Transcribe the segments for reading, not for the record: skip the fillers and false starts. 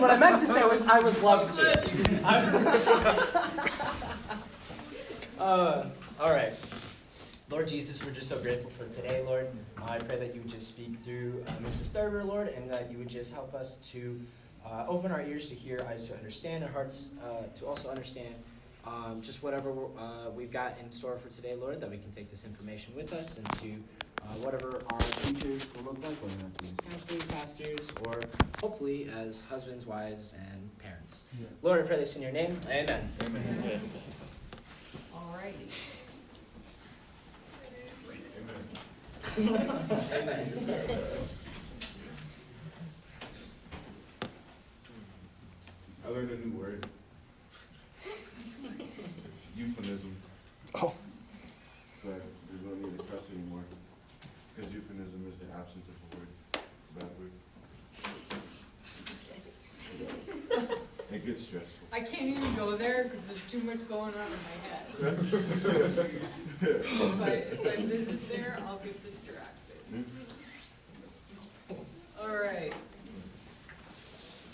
what I meant to say was I would love to. All right. Lord Jesus, we're just so grateful for today, Lord. I pray that you would just speak through Mrs. Thurber, Lord, and that you would just help us to open our ears to hear, eyes to understand, and hearts to also understand just whatever we've got in store for today, Lord, that we can take this information with us into whatever our futures will look like, whether that be as counselors, pastors, or hopefully as husbands, wives, and parents. Yeah. Lord, I pray this in your name. Amen. Amen. Amen. All righty. Amen. I learned a new word. It's euphemism. Oh. So there's no need to cuss anymore. Because euphemism is the absence of a word. Bad word. It gets stressful. I can't even go there because there's too much going on in my head. If I visit there, I'll get distracted. All right.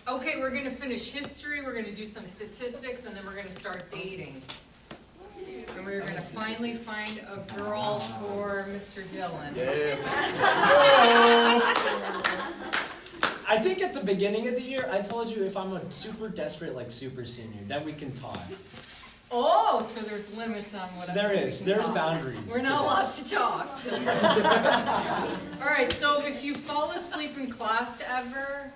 Okay, we're going to finish history, we're going to do some statistics, and then we're going to start dating. And we're going to finally find a girl for Mr. Dillon. Yeah. I think at the beginning of the year, I told you if I'm a super desperate, like super senior, then we can talk. Oh, so there's limits on what There is. There's talk. boundaries. We're not allowed to talk. All right, so if you fall asleep in class ever,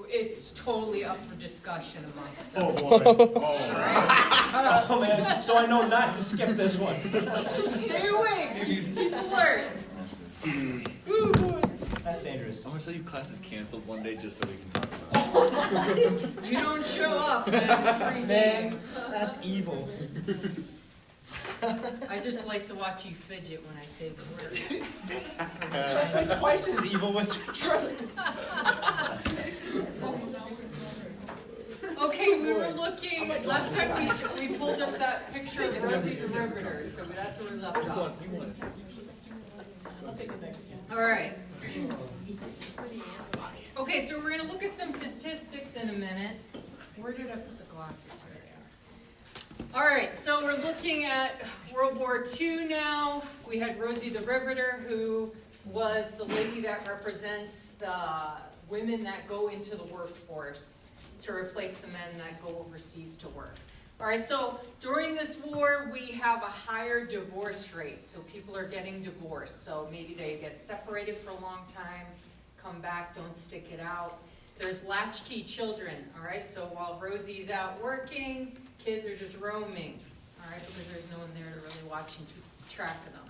it's totally up for discussion amongst us. Oh, boy. Oh. Oh, man. So I know not to skip this one. So stay awake. Keep alert. Ooh, boy. That's dangerous. I'm going to tell you class is canceled one day just so we can talk about it. You don't show up, man. That's evil. I just like to watch you fidget when I say the word. That's like twice as evil with Trevor. Okay, we were looking, last time we pulled up that picture of Rosie the Riveter, so that's where we left off. I'll take it next. All right. Okay, so we're going to look at some statistics in a minute. Where did I put the glasses? Here they are. All right, so we're looking at World War II now. We had Rosie the Riveter, who was the lady that represents the women that go into the workforce to replace the men that go overseas to work. All right, so during this war, we have a higher divorce rate. So people are getting divorced. So maybe they get separated for a long time, come back, don't stick it out. There's latchkey children, all right? So while Rosie's out working, kids are just roaming, all right? Because there's no one there to really watch and keep track of them.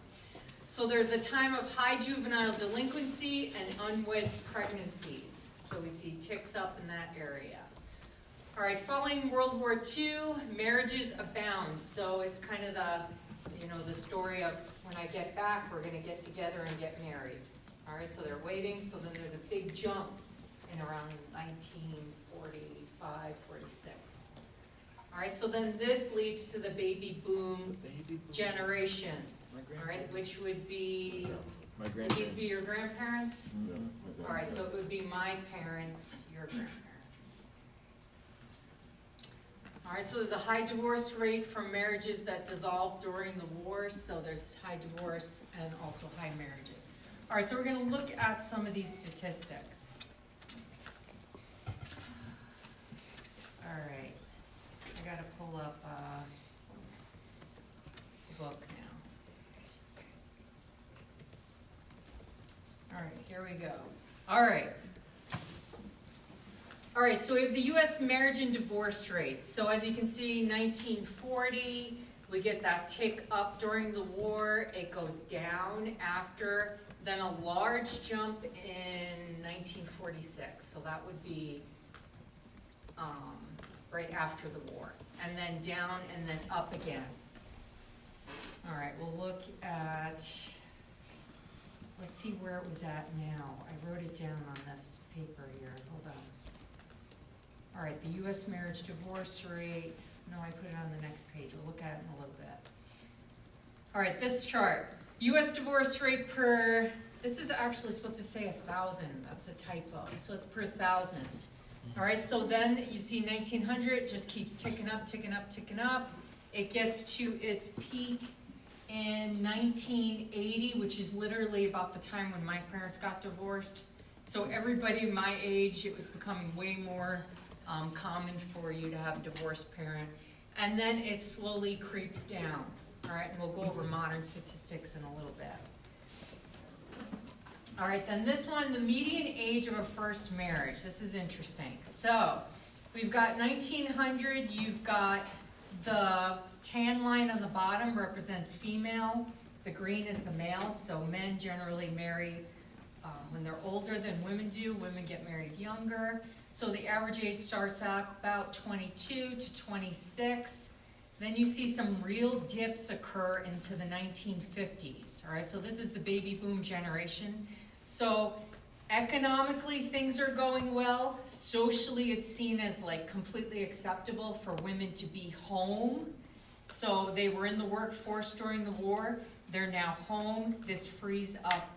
So there's a time of high juvenile delinquency and unwed pregnancies. So we see ticks up in that area. All right, following World War II, marriages abound. So it's kind of the story of when I get back, we're going to get together and get married. All right, so they're waiting. So then there's a big jump in around 1945, 46. All right, so then this leads to the baby boom generation. All right, which would be, would these be your grandparents? All right, so it would be my parents, your grandparents. All right, so there's a high divorce rate from marriages that dissolved during the war. So there's high divorce and also high marriages. All right, so we're going to look at some of these statistics. All right, I got to pull up the book now. All right, here we go. All right. All right, so we have the U.S. marriage and divorce rate. So as you can see, 1940, we get that tick up during the war. It goes down after, then a large jump in 1946. So that would be right after the war. And then down and then up again. All right, we'll look at, let's see where it was at now. I wrote it down on this paper here. Hold on. All right, the U.S. marriage divorce rate. No, I put it on the next page. We'll look at it in a little bit. All right, this chart. U.S. divorce rate per, this is actually supposed to say 1,000. That's a typo. So it's per 1,000. All right, so then you see 1900 just keeps ticking up, ticking up, ticking up. It gets to its peak in 1980, which is literally about the time when my parents got divorced. So everybody my age, it was becoming way more common for you to have a divorced parent. And then it slowly creeps down. All right, and we'll go over modern statistics in a little bit. All right, then this one, the median age of a first marriage. This is interesting. So we've got 1900, you've got the tan line on the bottom represents female. The green is the male, so men generally marry when they're older than women do. Women get married younger. So the average age starts out about 22 to 26. Then you see some real dips occur into the 1950s. All right, so this is the baby boom generation. So economically, things are going well. Socially, it's seen as like completely acceptable for women to be home. So they were in the workforce during the war. They're now home. This frees up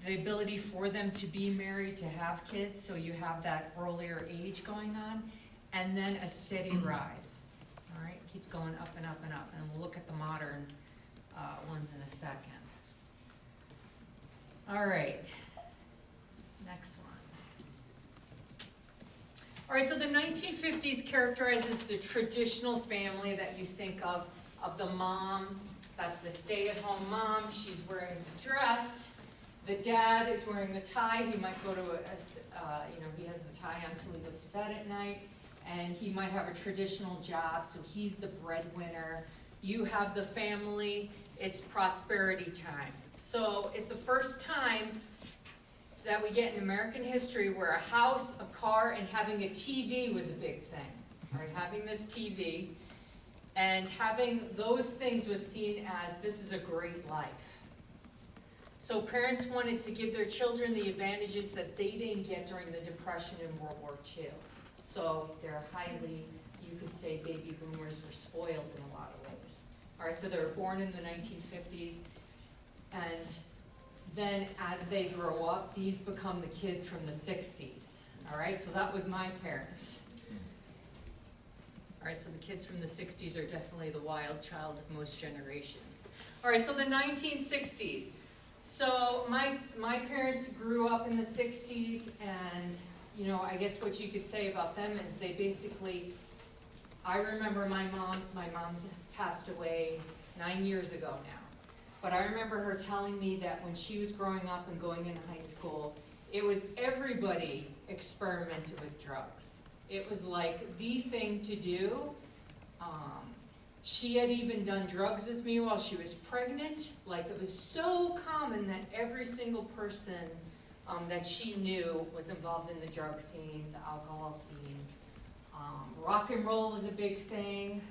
the ability for them to be married, to have kids. So you have that earlier age going on. And then a steady rise. All right, keeps going up and up and up. And we'll look at the modern ones in a second. All right, next one. All right, so the 1950s characterizes the traditional family that you think of the mom. That's the stay-at-home mom. She's wearing the dress. The dad is wearing the tie. He might go to he has the tie on until he goes to bed at night. And he might have a traditional job, so he's the breadwinner. You have the family. It's prosperity time. So it's the first time that we get in American history where a house, a car, and having a TV was a big thing. All right, having this TV and having those things was seen as this is a great life. So parents wanted to give their children the advantages that they didn't get during the Depression and World War II. So they're highly, you could say, baby boomers were spoiled in a lot of ways. All right, so they were born in the 1950s. And then as they grow up, these become the kids from the 60s. All right, so that was my parents. All right, so the kids from the 60s are definitely the wild child of most generations. All right, so the 1960s. So my parents grew up in the 60s, and I guess what you could say about them is they basically, I remember my mom passed away 9 years ago now. But I remember her telling me that when she was growing up and going into high school, it was everybody experimented with drugs. It was like the thing to do. She had even done drugs with me while she was pregnant. Like, it was so common that every single person that she knew was involved in the drug scene, the alcohol scene. Rock and roll was a big thing.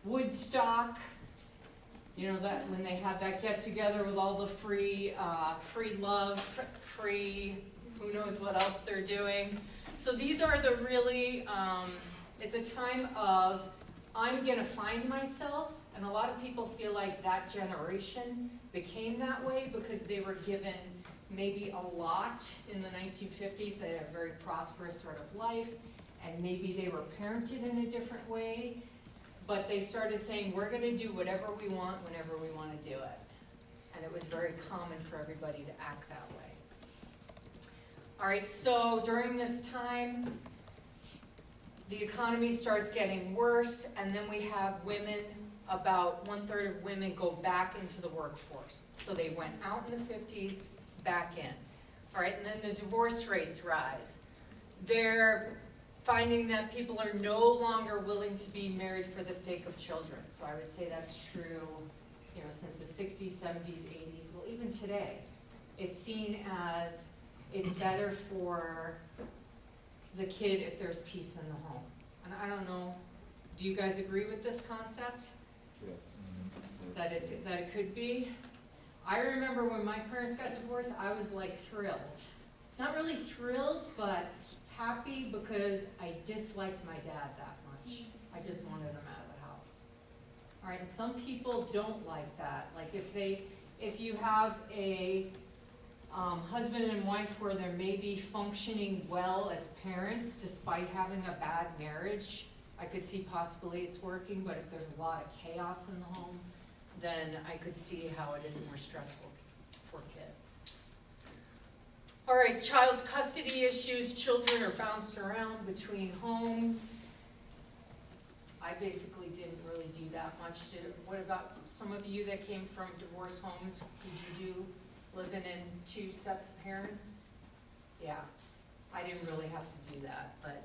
Woodstock. That when they have that get together with all the free love, free, who knows what else they're doing. So these are the really, it's a time of, I'm gonna find myself, and a lot of people feel like that generation became that way because they were given maybe a lot in the 1950s. They had a very prosperous sort of life, and maybe they were parented in a different way. But they started saying, we're going to do whatever we want whenever we want to do it. And it was very common for everybody to act that way. All right, so during this time, the economy starts getting worse, and then we have women, about 1/3 of women go back into the workforce. So they went out in the 50s, back in. All right, and then the divorce rates rise. They're finding that people are no longer willing to be married for the sake of children. So I would say that's true, since the 60s, 70s, 80s. Well, even today, it's seen as it's better for the kid if there's peace in the home. And I don't know, do you guys agree with this concept? Yes. That it could be? I remember when my parents got divorced, I was like thrilled. Not really thrilled, but happy because I disliked my dad that much. I just wanted him out of the house. All right, and some people don't like that. Like if you have a husband and wife where they're maybe functioning well as parents despite having a bad marriage. I could see possibly it's working, but if there's a lot of chaos in the home, then I could see how it is more stressful for kids. All right, child custody issues. Children are bounced around between homes. I basically didn't really do that much. What about some of you that came from divorce homes? Did you do living in two sets of parents? Yeah, I didn't really have to do that, but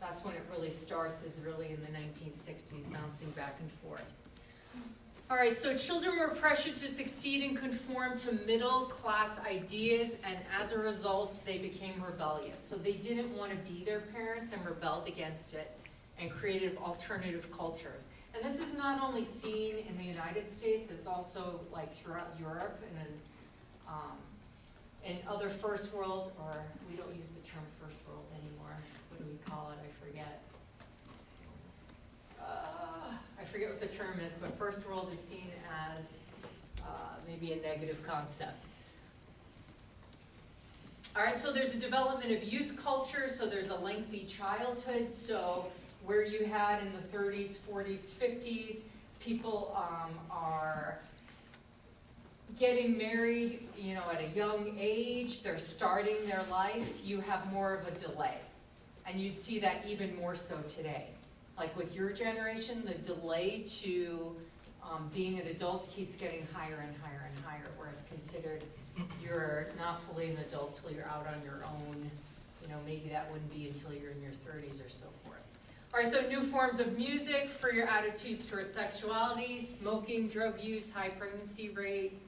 that's when it really starts, is really in the 1960s, bouncing back and forth. All right, so children were pressured to succeed and conform to middle-class ideas, and as a result, they became rebellious. So they didn't want to be their parents and rebelled against it and created alternative cultures. And this is not only seen in the United States, it's also like throughout Europe and in other first world, or we don't use the term first world anymore. What do we call it? I forget. I forget what the term is, but first world is seen as maybe a negative concept. All right, so there's a development of youth culture, so there's a lengthy childhood. So where you had in the 30s, 40s, 50s, people are getting married, at a young age, they're starting their life, you have more of a delay. And you'd see that even more so today. Like with your generation, the delay to being an adult keeps getting higher and higher and higher, where it's considered you're not fully an adult till you're out on your own. Maybe that wouldn't be until you're in your 30s or so forth. All right, so new forms of music for your attitudes towards sexuality, smoking, drug use, high pregnancy rate.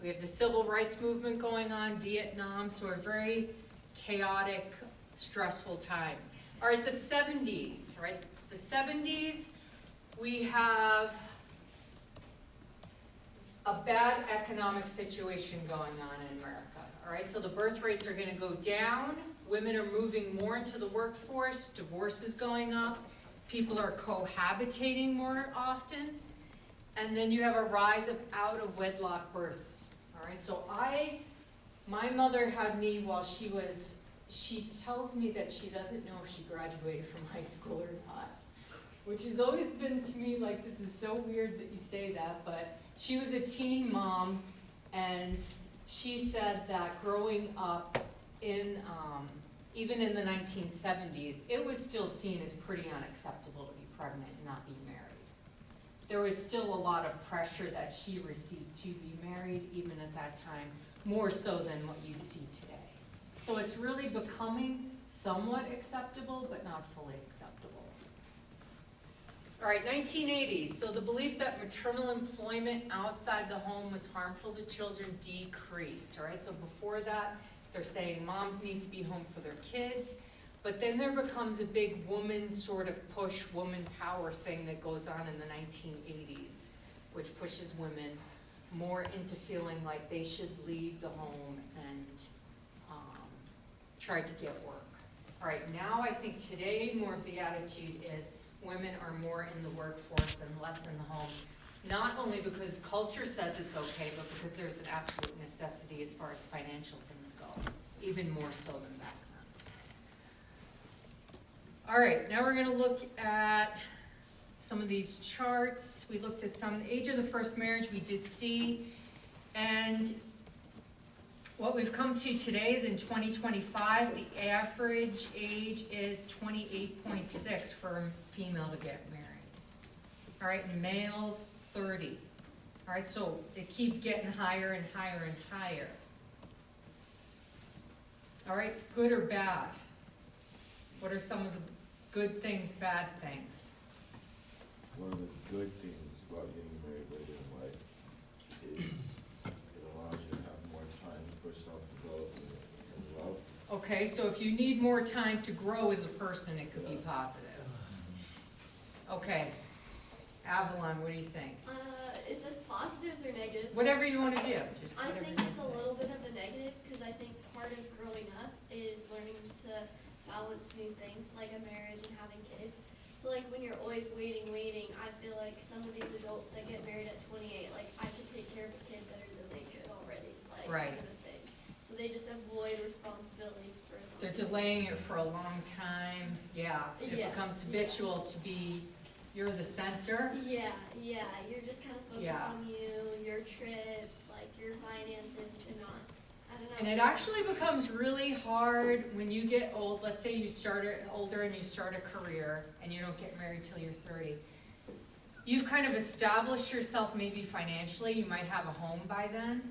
We have the civil rights movement going on, Vietnam, so a very chaotic, stressful time. All right, the 70s, right? The 70s, we have a bad economic situation going on in America. All right, so the birth rates are going to go down. Women are moving more into the workforce. Divorce is going up. People are cohabitating more often. And then you have a rise of out-of-wedlock births. All right, so my mother had me while she tells me that she doesn't know if she graduated from high school or not, which has always been to me like, this is so weird that you say that, but she was a teen mom, and she said that growing up even in the 1970s, it was still seen as pretty unacceptable to be pregnant and not be married. There was still a lot of pressure that she received to be married, even at that time, more so than what you'd see today. So it's really becoming somewhat acceptable, but not fully acceptable. All right, 1980s. So the belief that maternal employment outside the home was harmful to children decreased. All right, so before that, they're saying moms need to be home for their kids. But then there becomes a big woman sort of push, woman power thing that goes on in the 1980s, which pushes women more into feeling like they should leave the home and try to get work. All right, now I think today more of the attitude is women are more in the workforce and less in the home, not only because culture says it's okay, but because there's an absolute necessity as far as financial things go, even more so than back then. All right, now we're going to look at some of these charts. We looked at some, the age of the first marriage we did see, and what we've come to today is in 2025, the average age is 28.6 for a female to get married. All right, and males, 30. All right, so it keeps getting higher and higher and higher. All right, good or bad? What are some of the good things, bad things? One of the good things about getting married later in life is it allows you to have more time for self-development and love. Okay, so if you need more time to grow as a person, it could be positive. Okay, Avalon, what do you think? Is this positives or negatives? Whatever you want to do. Just I whatever think you it's a say. little bit of the negative, because I think part of growing up is learning to balance new things like a marriage and having kids. So like when you're always waiting, I feel like some of these adults that get married at 28, like I could take care of a kid better than they Right. kind of thing. So they just avoid responsibility for as long They're as they delaying it for a long time. Yeah, it Yeah, becomes habitual to be, you're the center. Yeah, you're just kind of focused Yeah. on you, your trips, like your finances, and not, I don't know. And it actually becomes really hard when you get old. Let's say you start older and you start a career and you don't get married till you're 30. You've kind of established yourself maybe financially. You might have a home by then.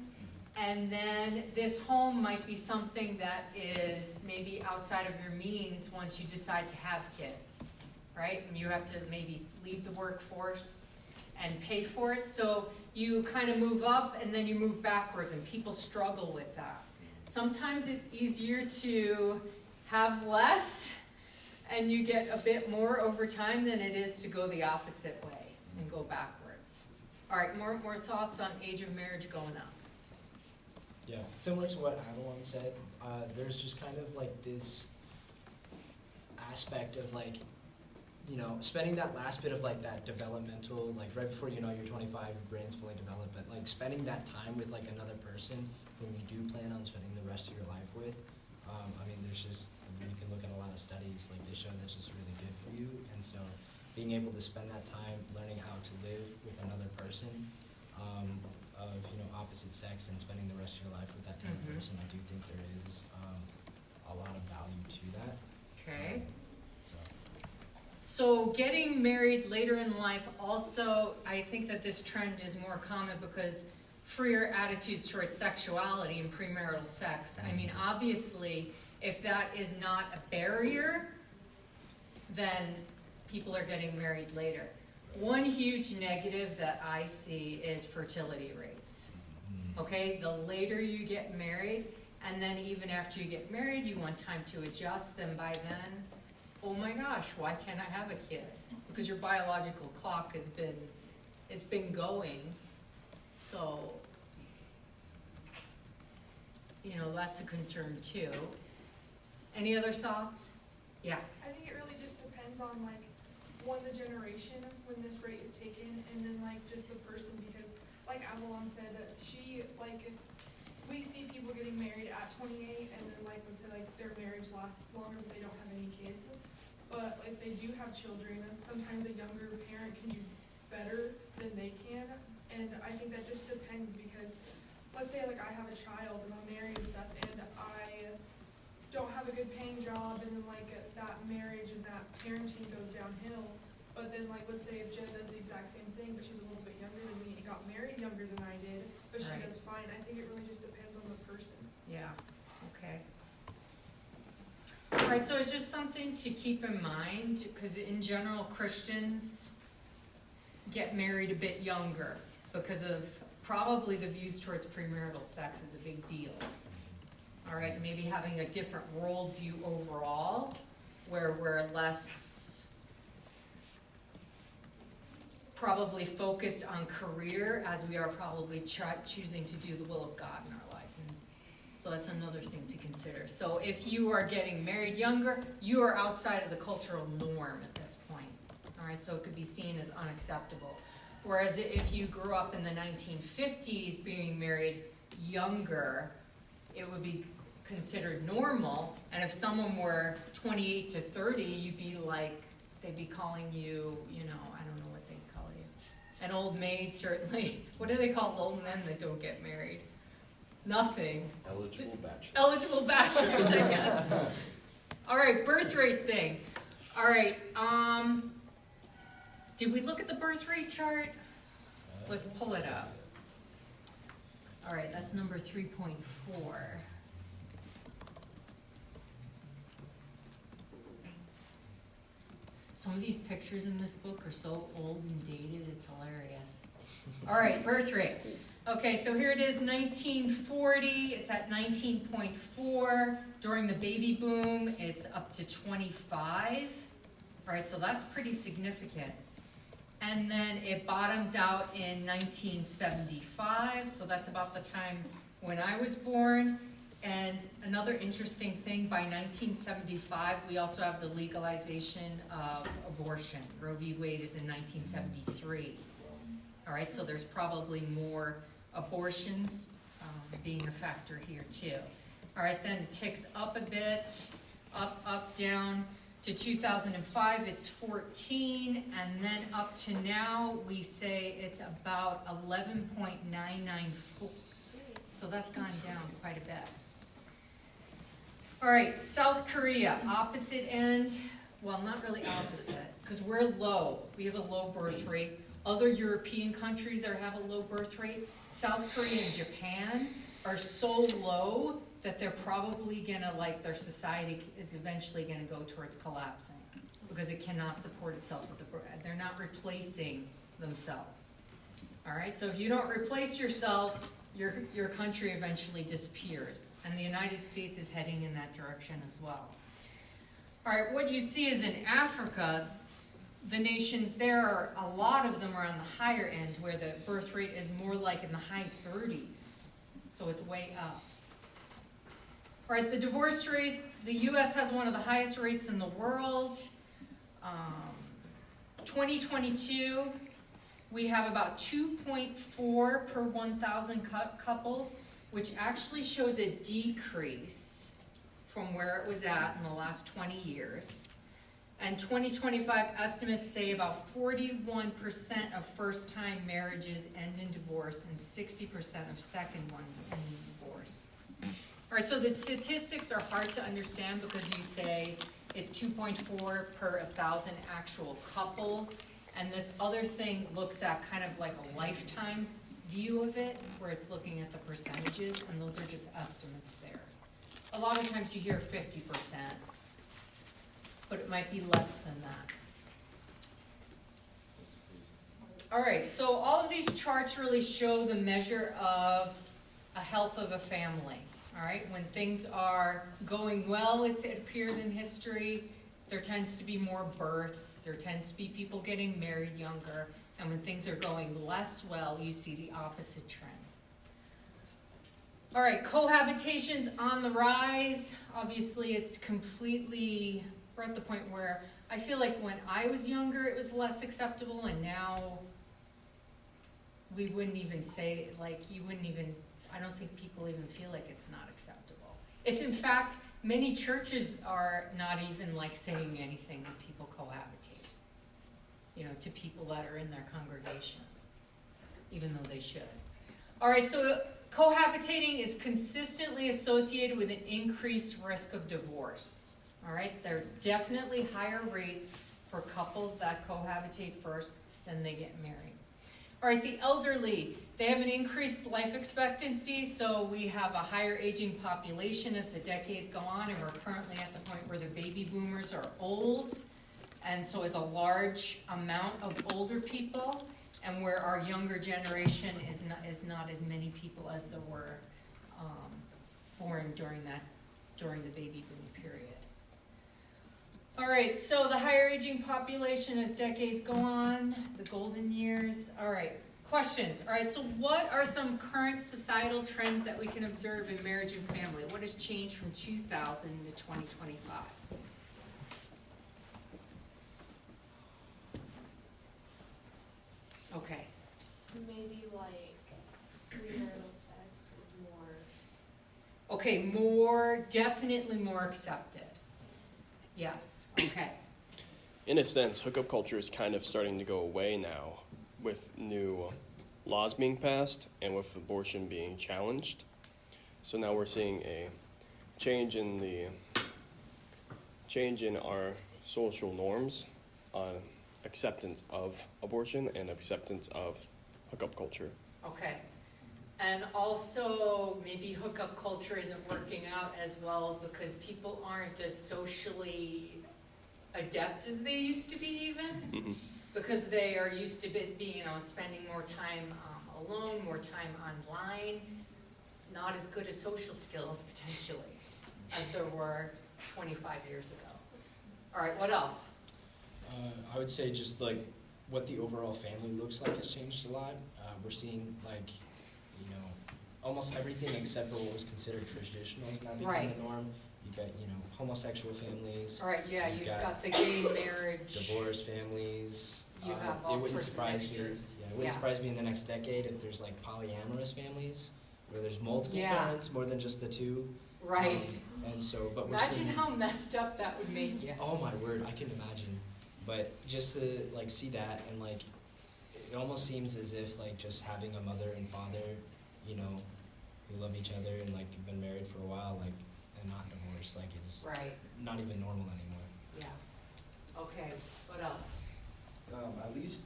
And then this home might be something that is maybe outside of your means once you decide to have kids, right? And you have to maybe leave the workforce and pay for it. So you kind of move up and then you move backwards, and people struggle with that. Sometimes it's easier to have less and you get a bit more over time than it is to go the opposite way and go backwards. All right, more thoughts on age of marriage going up. Yeah, similar to what Avalon said, there's just kind of like this aspect of like, you know, spending that last bit of like that developmental, like right before you know you're 25, your brain's fully developed, but like spending that time with like another person whom you do plan on spending the rest of your life with. I mean, there's just, I mean, you can look at a lot of studies, like they show that's just really good for you, and so being able to spend that time learning how to live with another person, of, you know, opposite sex, and spending the rest of your life with that kind of person, I do think there is a lot of value to that. Okay. So, So getting married later in life also, I think that this trend is more common because freer attitudes towards sexuality and premarital sex. I mean, obviously, if that is not a barrier, then people are getting married later. One huge negative that I see is fertility rates. Okay, the later you get married, and then even after you get married, you want time to adjust, then by then, oh my gosh, why can't I have a kid? Because your biological clock has been going. So, you know, that's a concern too. Any other thoughts? Yeah. I think it really just depends on like one, the generation when this rate is taken, and then like just the person, because like Avalon said, she like if we see people getting married at 28 and then like let's say like their marriage lasts longer but they don't have any kids, but like they do have children, sometimes a younger parent can do better than they can, and I think that just depends because let's say like I have a child and I'm married and stuff and I don't have a good paying job, and then like that marriage and that parenting goes downhill. But then like let's say if Jen does the exact same thing but she's a little bit younger than me and got married younger than I did, but she Right. does fine. I think it really just depends on the person. Yeah, okay. All right, so it's just something to keep in mind, because in general, Christians get married a bit younger because of probably the views towards premarital sex is a big deal. All right, maybe having a different worldview overall, where we're less probably focused on career as we are probably choosing to do the will of God in our lives. And so that's another thing to consider. So if you are getting married younger, you are outside of the cultural norm at this point. All right, so it could be seen as unacceptable. Whereas if you grew up in the 1950s being married younger, it would be considered normal. And if someone were 28 to 30, you'd be like, they'd be calling you, you know, I don't know what they'd call you. An old maid, certainly. What do they call old men that don't get married? Nothing. Eligible bachelor. Eligible bachelors, I guess. All right, birth rate thing. All right, did we look at the birth rate chart? Let's pull it up. All right, that's number 3.4. Some of these pictures in this book are so old and dated, it's hilarious. All right, birth rate. Okay, so here it is, 1940, it's at 19.4. During the baby boom, it's up to 25. All right, so that's pretty significant. And then it bottoms out in 1975, so that's about the time when I was born. And another interesting thing, by 1975, we also have the legalization of abortion. Roe v. Wade is in 1973. All right, so there's probably more abortions being a factor here too. All right, then it ticks up a bit, up, down. To 2005, it's 14, and then up to now, we say it's about 11.994. So that's gone down quite a bit. All right, South Korea, opposite end. Well, not really opposite, because we're low. We have a low birth rate. Other European countries that have a low birth rate, South Korea and Japan, are so low that they're probably gonna, like, their society is eventually gonna go towards collapsing because it cannot support itself with the birth. They're not replacing themselves. All right, so if you don't replace yourself, your country eventually disappears, and the United States is heading in that direction as well. All right, what you see is in Africa, the nations there are, a lot of them are on the higher end, where the birth rate is more like in the high 30s, so it's way up. All right, the divorce rate, the U.S. has one of the highest rates in the world. 2022, we have about 2.4 per 1,000 couples, which actually shows a decrease from where it was at in the last 20 years. And 2025 estimates say about 41% of first-time marriages end in divorce and 60% of second ones end in divorce. All right, so the statistics are hard to understand because you say it's 2.4 per 1,000 actual couples, and this other thing looks at kind of like a lifetime view of it, where it's looking at the percentages, and those are just estimates there. A lot of times you hear 50%, but it might be less than that. All right, so all of these charts really show the measure of a health of a family. All right, when things are going well, it appears in history, there tends to be more births, there tends to be people getting married younger, and when things are going less well, you see the opposite trend. All right, cohabitation's on the rise. Obviously, it's completely, we're at the point where I feel like when I was younger, it was less acceptable, and now we wouldn't even say, like, you wouldn't even, I don't think people even feel like it's not acceptable. It's, in fact, many churches are not even like saying anything when people cohabitate, you know, to people that are in their congregation, even though they should. All right, so cohabitating is consistently associated with an increased risk of divorce. All right, there are definitely higher rates for couples that cohabitate first than they get married. All right, the elderly, they have an increased life expectancy, so we have a higher aging population as the decades go on, and we're currently at the point where the baby boomers are old, and so it's a large amount of older people, and where our younger generation is not as many people as there were born during the baby boom period. All right, so the higher aging population as decades go on, the golden years. All right, questions. All right, so what are some current societal trends that we can observe in marriage and family? What has changed from 2000 to 2025? Okay. Maybe like premarital sex is more. Okay, definitely more accepted. Yes, okay. In a sense, hookup culture is kind of starting to go away now with new laws being passed and with abortion being challenged. So now we're seeing a change in our social norms on acceptance of abortion and acceptance of hookup culture. Okay. And also, maybe hookup culture isn't working out as well because people aren't as socially adept as they used to be even. Mm-hmm. Because they are used to spending more time alone, more time online, not as good as social skills potentially as there were 25 years ago. All right, what else? I would say just like what the overall family looks like has changed a lot. We're seeing like, you know, almost everything except for what was considered traditional is now becoming the norm. You got, you know, homosexual families. All right, yeah, you've got the gay marriage. Divorce families. You have all it wouldn't sorts of surprise mixtures. me. Yeah, it wouldn't surprise me in the next decade if there's like polyamorous families where there's multiple Yeah. parents, more than just the two. Right. And so, but we're Imagine seeing, how messed up that would make you. oh my word, I can imagine. But just to like see that, and like it almost seems as if like just having a mother and father, you know, who love each other and like have been married for a while, like, and not divorced, like is Right, not even normal anymore. yeah. Okay, what else? At least,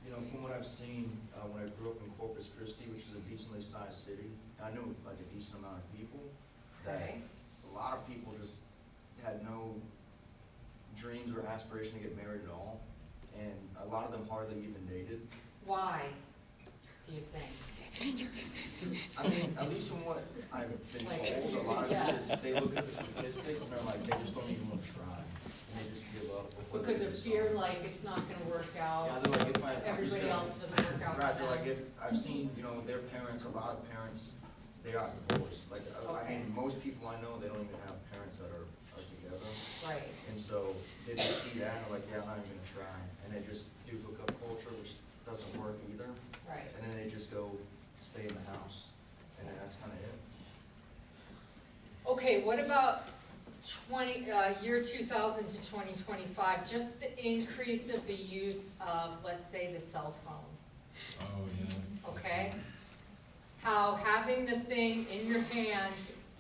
you know, from what I've seen, when I grew up in Corpus Christi, which is a decently sized city, I knew like a decent amount of people, that Okay. a lot of people just had no dreams or aspiration to get married at all, and a lot of them hardly even dated. Why, do you think? I mean, at least from what I've been Like, told, a lot of yeah. it is they look at the statistics and they're like, they just don't even want to try, and they just give up. before they Because of get fear, started. like it's not gonna work out, Yeah, they're like, if I'm just everybody gonna- else doesn't work out Right, for so like them. if, I've seen, you know, their parents, a lot of parents, they got divorced. Like, I Okay. mean, most people I know, they don't even have parents that are together. Right, And so they just see that and they're like, yeah, I'm not even gonna try. And they just do hookup culture, which doesn't work either. right. And then they just go stay in the house. And that's kind of it. Okay, what about year 2000 to 2025, just the increase of the use of, let's say, the cell phone, Oh yeah. okay? How having the thing in your hand,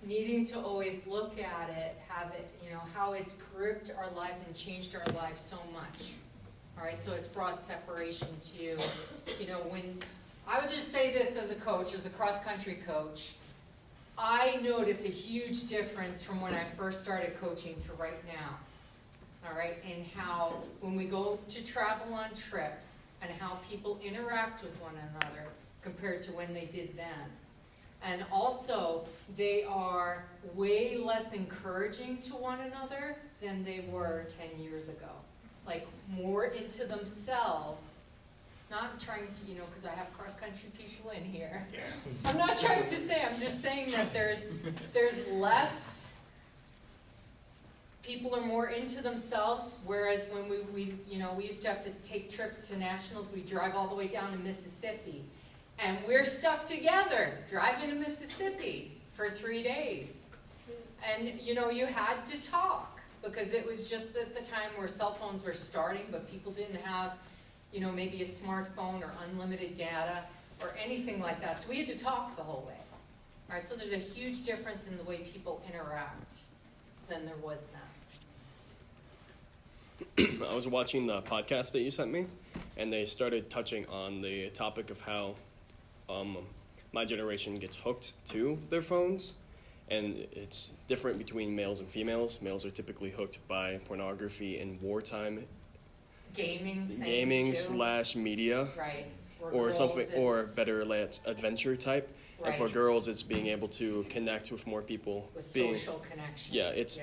needing to always look at it, have it, you know, how it's gripped our lives and changed our lives so much. All right, so it's brought separation to you. You know, when, I would just say this as a coach, as a cross-country coach, I notice a huge difference from when I first started coaching to right now. All right, and how when we go to travel on trips and how people interact with one another compared to when they did then. And also, they are way less encouraging to one another than they were 10 years ago. Like, more into themselves. Not trying to, you know, because I have cross-country people in here. I'm not trying to say, I'm just saying that there's less, people are more into themselves, whereas when we used to have to take trips to nationals, we drive all the way down to Mississippi. And we're stuck together, driving to Mississippi for 3 days. And, you know, you had to talk, because it was just at the time where cell phones were starting, but people didn't have, you know, maybe a smartphone or unlimited data or anything like that. So we had to talk the whole way. All right, so there's a huge difference in the way people interact than there was then. I was watching the podcast that you sent me, and they started touching on the topic of how my generation gets hooked to their phones, and it's different between males and females. Males are typically hooked by pornography and wartime Gaming things too. / media, Right. or girls, something, or it's- better, like adventure type. And for Right. girls, it's being able to connect with more people. With being, social connection. yeah, it's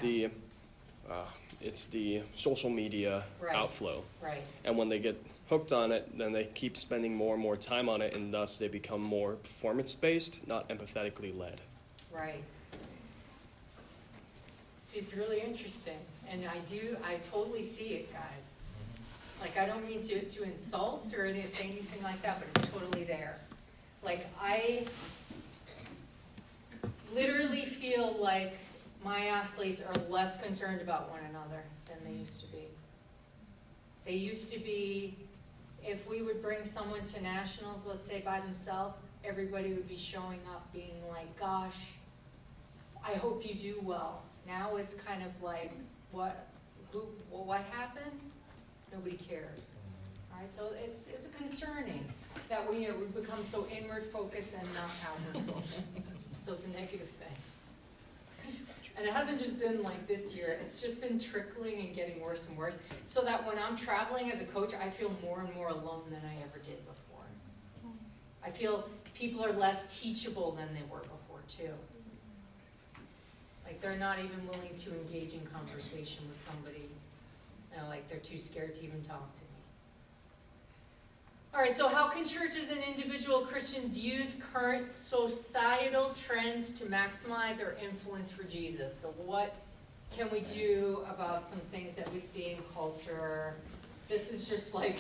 the social media Right. outflow. Right. And when they get hooked on it, then they keep spending more and more time on it, and thus they become more performance-based, not empathetically led. Right. See, it's really interesting, and I totally see it, guys. Like, I don't mean to insult or to say anything like that, but it's totally there. Like, I literally feel like my athletes are less concerned about one another than they used to be. They used to be, if we would bring someone to nationals, let's say by themselves, everybody would be showing up being like, gosh, I hope you do well. Now it's kind of like, what happened? Nobody cares. All right, so it's concerning that we become so inward focused and not outward focused. So it's a negative thing. And it hasn't just been like this year, it's just been trickling and getting worse and worse. So that when I'm traveling as a coach, I feel more and more alone than I ever did before. I feel people are less teachable than they were before too. Like they're not even willing to engage in conversation with somebody. You know, like they're too scared to even talk to me. All right, so how can churches and individual Christians use current societal trends to maximize our influence for Jesus? So what can we do about some things that we see in culture? This is just like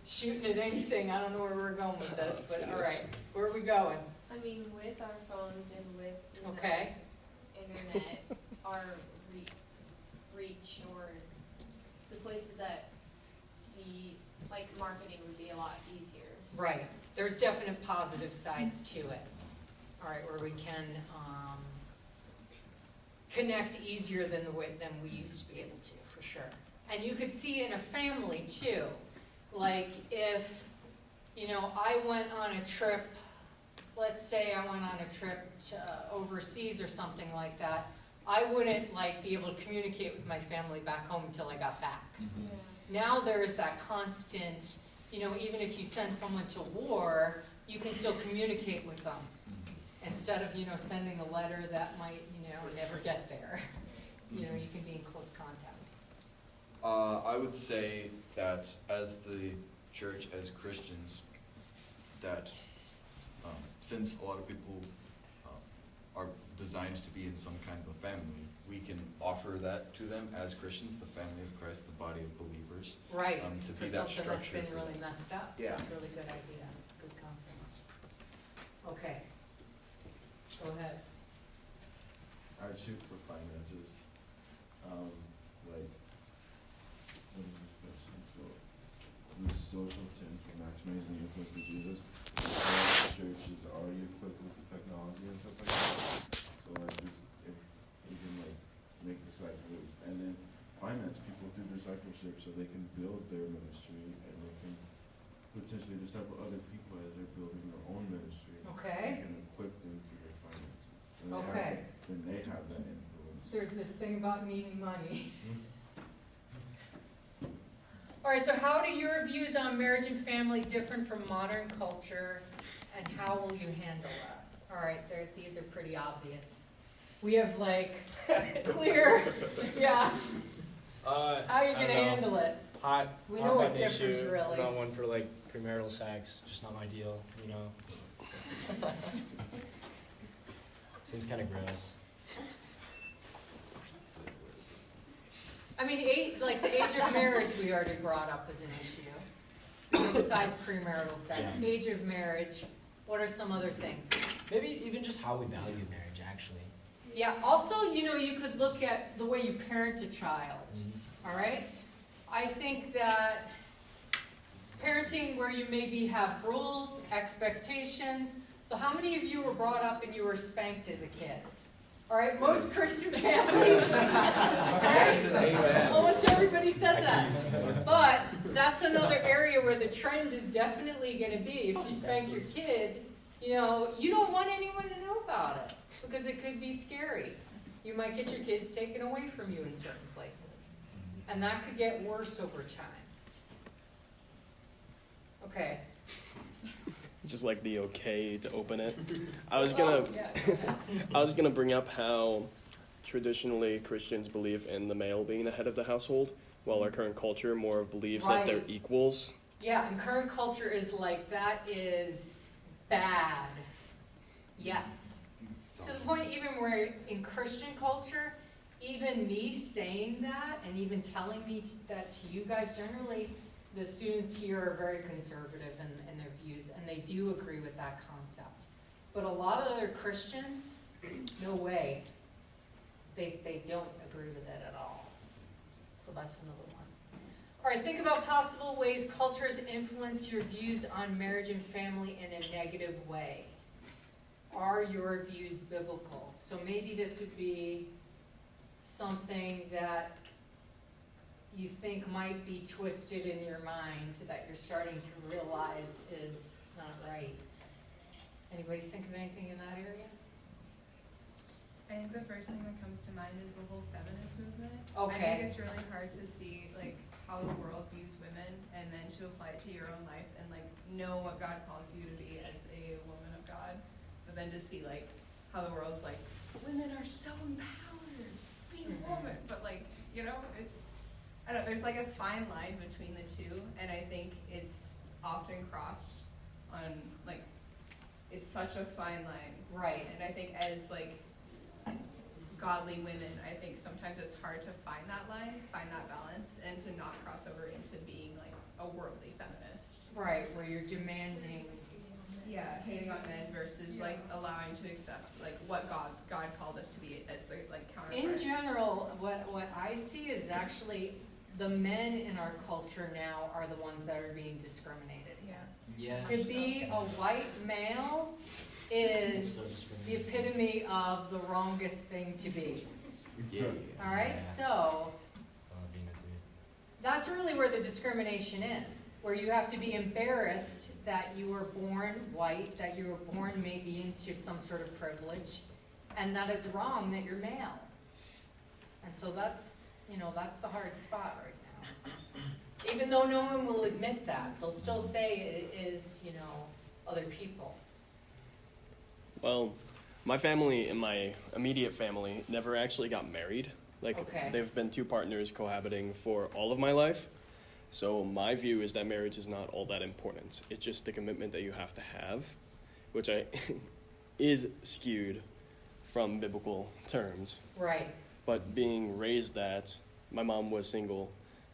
shooting at anything. I don't know where we're going with this, but all right, where are we going? I I mean, with our phones and with, you know, Okay. internet, our reach or the places that see, like, marketing would be a lot easier. Right. There's definite positive sides to it. All right, where we can connect easier than we used to be able to, for sure. And you could see in a family too, like if, you know, I went on a trip. Let's say I went on a trip to overseas or something like that. I wouldn't like be able to communicate with my family back home until I got back. Now there is that constant, you know, even if you send someone to war, you can still communicate with them instead of, you know, sending a letter that might, you know, never get there. You know, you can be in close contact. I would say that as the church, as Christians, that since a lot of people are designed to be in some kind of a family, we can offer that to them as Christians, the family of Christ, the body of believers. Right, To for be that something that's structure been for really them. messed up. Yeah. That's a really good idea, good concept. Okay. Go ahead. I'd shoot for finances. Like, what is this question? So, the social sense of maximizing the influence of Jesus. The church is already equipped with the technology and stuff like that. So, like, just if we can, like, make disciples and then finance people through discipleship so they can build their ministry and they can potentially disciple other people as they're building their own ministry. Okay. We can equip them through their finances. And Okay. Then they have that influence. There's this thing about needing money. All right, so how do your views on marriage and family differ from modern culture, and how will you handle that? All right, these are pretty obvious. We have like clear, yeah. How are you gonna handle it? We know what differs really. I'm not one for like premarital sex, just not my deal, you know. Seems kind of gross. I mean, like the age of marriage we already brought up as an issue. Besides premarital sex, Yeah. age of marriage, what are some other things? Maybe even just how we value marriage, actually. Yeah, also, you know, you could look at the way you parent a child, all right? I think that parenting where you maybe have rules, expectations, so how many of you were brought up and you were spanked as a kid? All right, most Christian families, right? Almost everybody says that. But that's another area where the trend is definitely going to be. If you spank your kid, you know, you don't want anyone to know about it because it could be scary. You might get your kids taken away from you in certain places. And that could get worse over time. Okay. Just like the okay to open it. I was gonna bring up how traditionally Christians believe in the male being the head of the household, while our current culture more believes that they're equals. Yeah, and current culture is like, that is bad. Yes. To the point even where in Christian culture, even me saying that and even telling me that to you guys, generally the students here are very conservative in their views, and they do agree with that concept. But a lot of other Christians, no way. They don't agree with it at all. So that's another one. All right, think about possible ways cultures influence your views on marriage and family in a negative way. Are your views biblical? So maybe this would be something that you think might be twisted in your mind that you're starting to realize is not right. Anybody think of anything in that area? I think the first thing that comes to mind is the whole feminist movement. Okay. I think it's really hard to see like how the world views women and then to apply it to your own life and like know what God calls you to be as a woman of God. But then to see like how the world's like, women are so empowered, be a woman. But like, you know, it's, I don't know, there's like a fine line between the two, and I think it's often crossed on, like, it's such a fine line. Right. And I think as, like, godly women, I think sometimes it's hard to find that line, find that balance, and to not cross over into being, like, a worldly feminist. Right, where you're demanding hating on men versus like allowing to accept like what God called us to be as the like counterpart. In general, what I see is actually the men in our culture now are the ones that are being discriminated against. Yeah. To be a white male is the epitome of the wrongest thing to be. Yeah. All right, so that's really where the discrimination is, where you have to be embarrassed that you were born white, that you were born maybe into some sort of privilege, and that it's wrong that you're male. And so that's the hard spot right now. Even though no one will admit that, they'll still say it is, other people. Well, my family and my immediate family never actually got married. Like, Okay. they've been two partners cohabiting for all of my life. So my view is that marriage is not all that important. It's just the commitment that you have to have, which is skewed from biblical terms. Right. But being raised that my mom was single,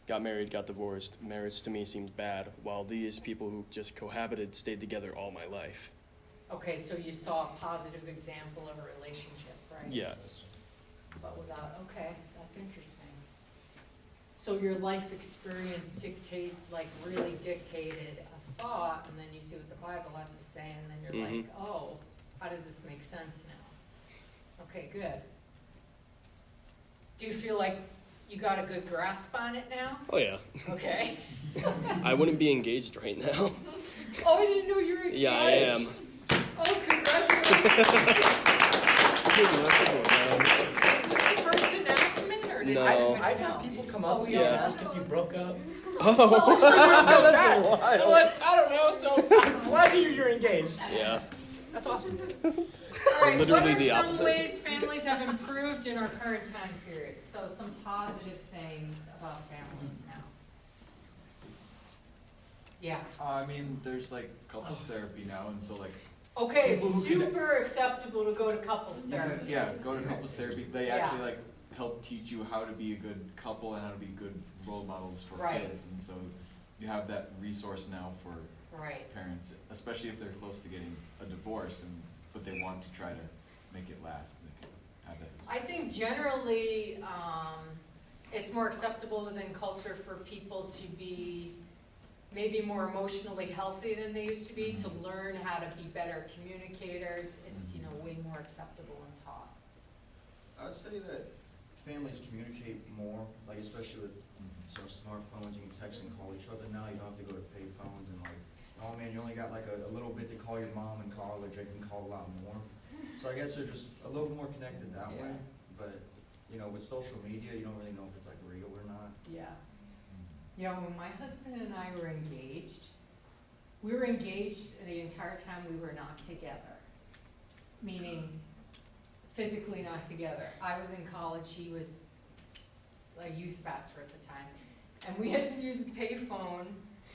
got married, got divorced, marriage to me seemed bad, while these people who just cohabited stayed together all my life. Okay, so you saw a positive example of a relationship, right? Yeah. But without, okay, that's interesting. So your life experience really dictated a thought, and then you see what the Bible has to say, and then you're like, oh, how does this make sense now? Okay, good. Do you feel like you got a good grasp on it now? Oh, yeah. Okay. I wouldn't be engaged right now. Oh, I didn't know you were engaged. Yeah, I am. Oh, congratulations. Is this the first announcement, or does No. I've had people come up to me yeah. and ask if you broke up. Oh, That's wild. I'm like, I don't know, so I'm glad to hear you're engaged. Yeah. That's awesome. All right, what Literally are the some opposite. ways families have improved in our current time period? So some positive things about families now. Yeah. I mean, there's like couples therapy now, and so like, Okay, it's People who can- super acceptable to go to couples you can, therapy. yeah, go to couples therapy. They Yeah. actually like help teach you how to be a good couple and how to be good role models for Right. kids, and so you have that resource now for Right. parents, especially if they're close to getting a divorce, but they want to try to make it last. They can have that. I think generally, it's more acceptable within culture for people to be maybe more emotionally healthy than they used to be, to learn how to be better communicators. It's, way more acceptable and taught. I would say that families communicate more, like especially with smartphones, you can text and call each other now, you don't have to go to pay phones and like, oh man, you only got like a little bit to call your mom and call, like they can call a lot more. So I guess they're just a little more connected that way, but with social media, you don't really know if it's like real or not. Yeah. Yeah, when my husband and I were engaged the entire time we were not together. Meaning physically not together. I was in college, he was a youth pastor at the time. And we had to use a payphone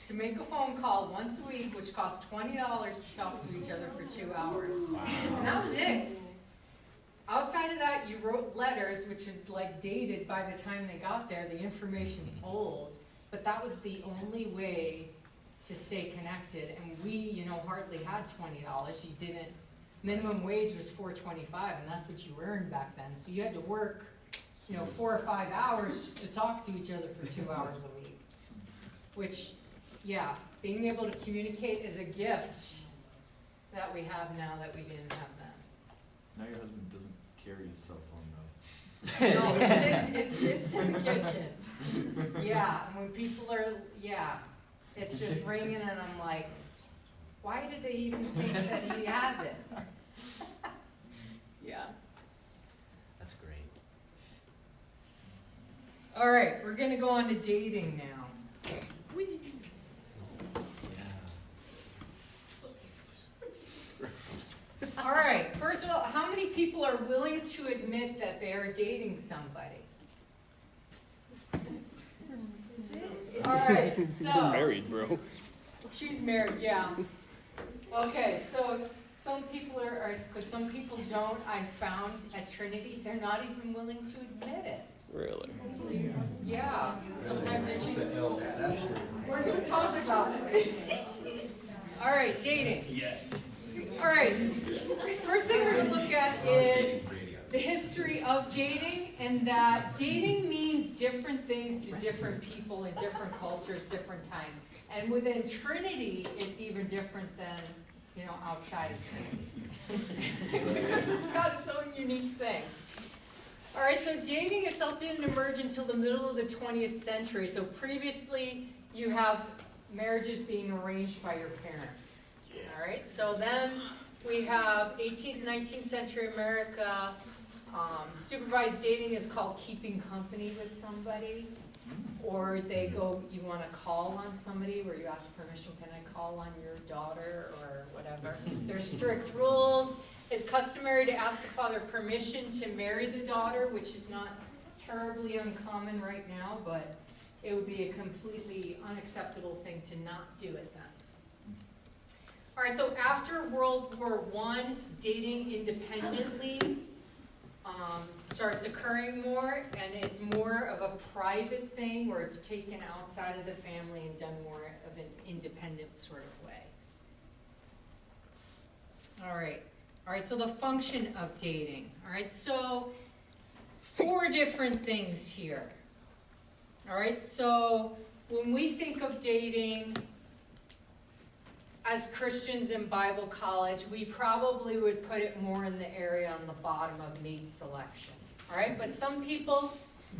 to make a phone call once a week, which cost $20 to talk to each other for 2 hours. And that was it. Outside of that, you wrote letters, which was like dated by the time they got there. The information's old. But that was the only way to stay connected. And we, hardly had $20. You didn't. Minimum wage was $4.25, and that's what you earned back then. So you had to work, 4 or 5 hours just to talk to each other for 2 hours a week. Which, yeah, being able to communicate is a gift that we have now that we didn't have then. Now your husband doesn't carry his cell phone though. No, it sits in the kitchen. Yeah, and when people are, it's just ringing, and I'm like, why did they even think that he has it? Yeah. That's great. All right, we're going to go on to dating now. All right, first of all, how many people are willing to admit that they are dating somebody? All right, You're so married, bro. she's married, yeah. Okay, so some people are, because some people don't, I found at Trinity, they're not even willing to admit it. Really? Yeah, sometimes they're choosing. That's true. We're going to talk about it. All right, dating. All right. First thing we're going to look at is the history of dating, and that dating means different things to different people in different cultures, different times. And within Trinity, it's even different than, outside of Trinity. Because it's got its own unique thing. All right, so dating itself didn't emerge until the middle of the 20th century. So previously, you have marriages being arranged by your parents. All right, so then we have 18th, 19th century America. Supervised dating is called keeping company with somebody. Or you want to call on somebody where you ask permission, can I call on your daughter or whatever. There's strict rules. It's customary to ask the father permission to marry the daughter, which is not terribly uncommon right now, but it would be a completely unacceptable thing to not do it then. All right, so after World War I, dating independently starts occurring more, and it's more of a private thing where it's taken outside of the family and done more of an independent sort of way. All right, so the function of dating. All right, so 4 different things here. All right, so when we think of dating as Christians in Bible college, we probably would put it more in the area on the bottom of mate selection. All right, but some people,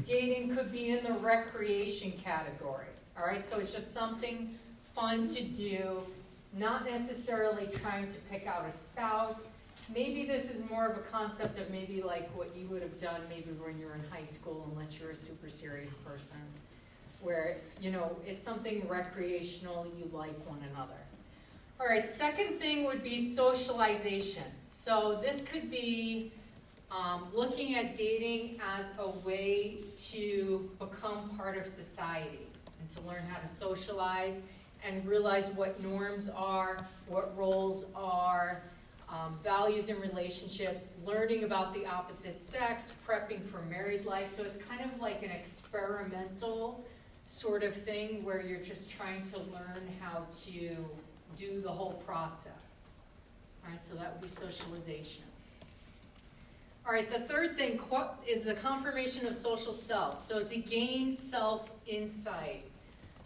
dating could be in the recreation category. All right, so it's just something fun to do, not necessarily trying to pick out a spouse. Maybe this is more of a concept of maybe like what you would have done maybe when you were in high school, unless you're a super serious person, where, it's something recreational, you like one another. All right, second thing would be socialization. So this could be looking at dating as a way to become part of society and to learn how to socialize and realize what norms are, what roles are, values in relationships, learning about the opposite sex, prepping for married life. So it's kind of like an experimental sort of thing where you're just trying to learn how to do the whole process. All right, so that would be socialization. All right, the third thing is the confirmation of social self. So to gain self-insight.